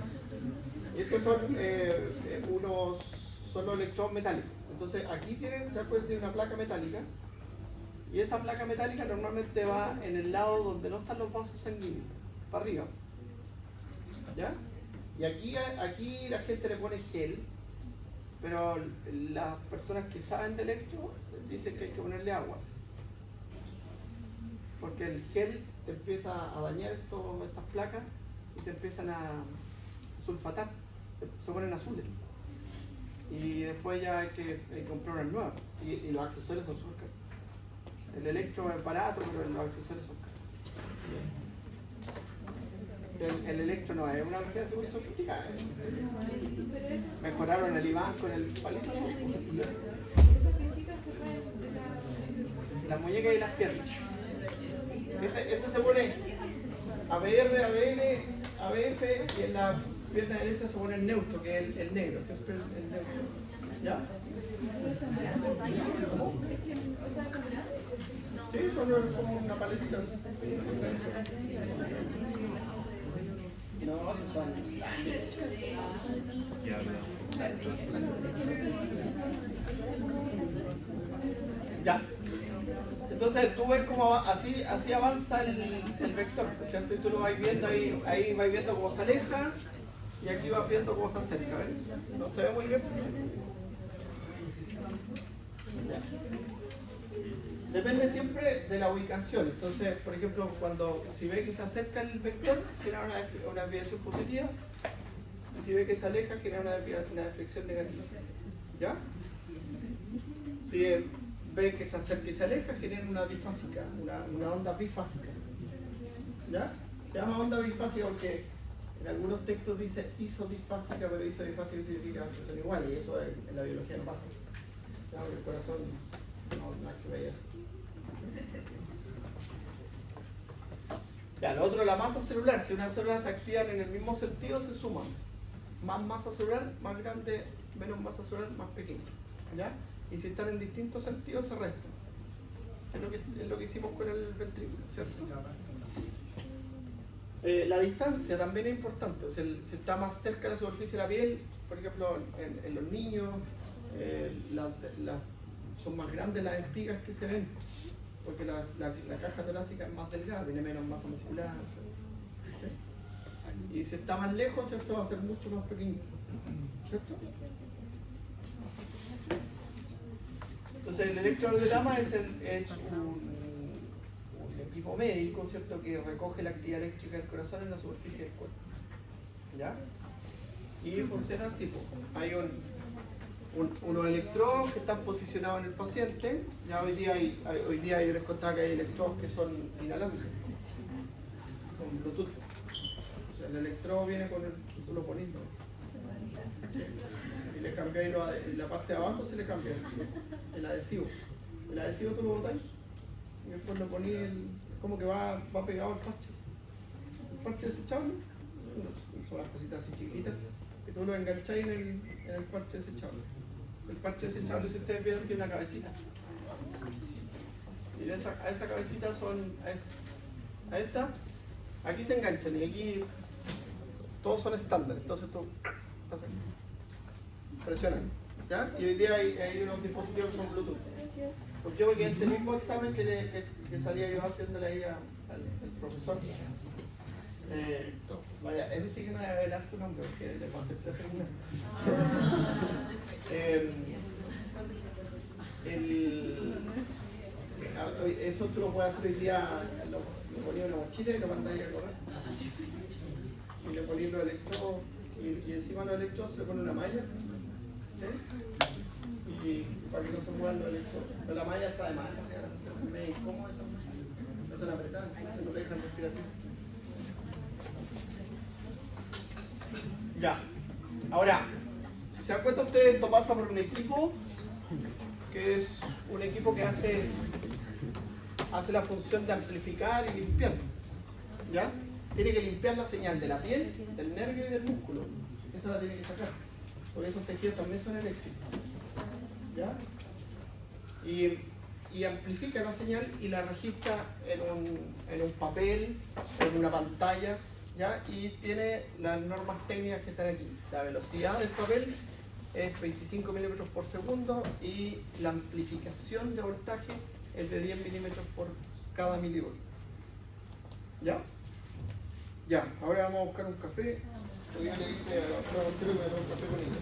Y estos son los electrodos metálicos. Entonces aquí se puede decir una placa metálica, y esa placa metálica normalmente va en el lado donde no están los vasos sanguíneos, para arriba. ¿Ya? Y aquí la gente le pone gel, pero las personas que saben de electro dicen que hay que ponerle agua, porque el gel te empieza a dañar estas placas y se empiezan a sulfatar, se ponen azules, y después ya hay que comprar unas nuevas, y los accesorios son súper caros. El electro es barato, pero los accesorios son caros. El electro no es una máquina muy sofisticada. Mejoraron el IVAN con el palito. Esas piecitas se pueden Las muñecas y las piernas. Eso se pone ABR, ABN, ABF, y en la pierna derecha se pone el neutro, que es el negro, siempre el neutro. ¿Ya? Es que ¿Eso de seguridad? Sí, son como una paletita. No, son ya. Entonces tú ves cómo así avanza el vector, ¿cierto? Y tú lo vas viendo ahí vas viendo cómo se aleja y aquí vas viendo cómo se acerca, ¿ves? ¿No se ve muy bien? Ya. Depende siempre de la ubicación. Entonces, por ejemplo, si ve que se acerca el vector, genera una desviación positiva. Y si ve que se aleja, genera una deflexión negativa. ¿Ya? Si ve que se acerca y se aleja, genera una bifásica, una onda bifásica. ¿Ya? Se llama onda bifásica porque en algunos textos dice isodifásica, pero isodifásica significa que son iguales, y eso en la biología no pasa. ¿Ya? Porque el corazón no es que vaya así. Ya, lo otro, la masa celular. Si unas células se activan en el mismo sentido, se suman. Más masa celular, más grande, menos masa celular, más pequeña. ¿Ya? Y si están en distintos sentidos, se restan. Es lo que hicimos con el ventrículo, ¿cierto? La distancia también es importante. O sea, si está más cerca de la superficie de la piel, por ejemplo, en los niños, son más grandes las espigas que se ven, porque la caja torácica es más delgada, tiene menos masa muscular. ¿Sí? Y si está más lejos, ¿cierto? Va a ser mucho más pequeño. ¿Cierto? Entonces el electrocardiograma es un equipo médico, ¿cierto? Que recoge la actividad eléctrica del corazón en la superficie del cuerpo. ¿Ya? Y funciona así, pues. Hay unos electrodos que están posicionados en el paciente. Ya hoy día yo les contaba que hay electrodos que son inalámbricos, con Bluetooth. O sea, el electrodo viene con tú lo pones, ¿no? Y le cambiáis la parte de abajo, se le cambia el adhesivo. El adhesivo tú lo botáis y después lo ponéis, como que va pegado al parche. El parche desechable, son las cositas así chiquititas, que tú lo engancháis en el parche desechable. El parche desechable, si ustedes vieron, tiene una cabecita. Y a esa cabecita a esta, aquí se enganchan y aquí todos son estándar. Entonces tú presionan, ¿ya? Y hoy día hay unos dispositivos que son Bluetooth. ¿Por qué? Porque este mismo examen que salía yo haciéndole ahí al profesor, vaya, ese sí que no debe revelar su nombre, porque le pasé a hacer eso tú lo puedes hacer hoy día, lo ponías en la mochila y lo mandáis a correr. Y le ponéis los electrodos, y encima de los electrodos se le pone una malla, ¿sí? Y para que no se muevan los electrodos. Pero la malla está de más, es medio incómoda esa malla. No son apretadas, entonces no te dejan respirar. Ya. Ahora, si se dan cuenta ustedes, esto pasa por un equipo que es un equipo que hace la función de amplificar y limpiar. ¿Ya? Tiene que limpiar la señal de la piel, del nervio y del músculo. Eso la tiene que sacar. Porque esos tejidos también son eléctricos. ¿Ya? Y amplifica la señal y la registra en un papel, en una pantalla. ¿Ya? Y tiene las normas técnicas que están aquí. La velocidad del papel es 25 milímetros por segundo y la amplificación de voltaje es de 10 milímetros por cada milivoltio. ¿Ya? Ya, ahora vamos a buscar un café. Porque yo le dije a la otra que me un café con ella.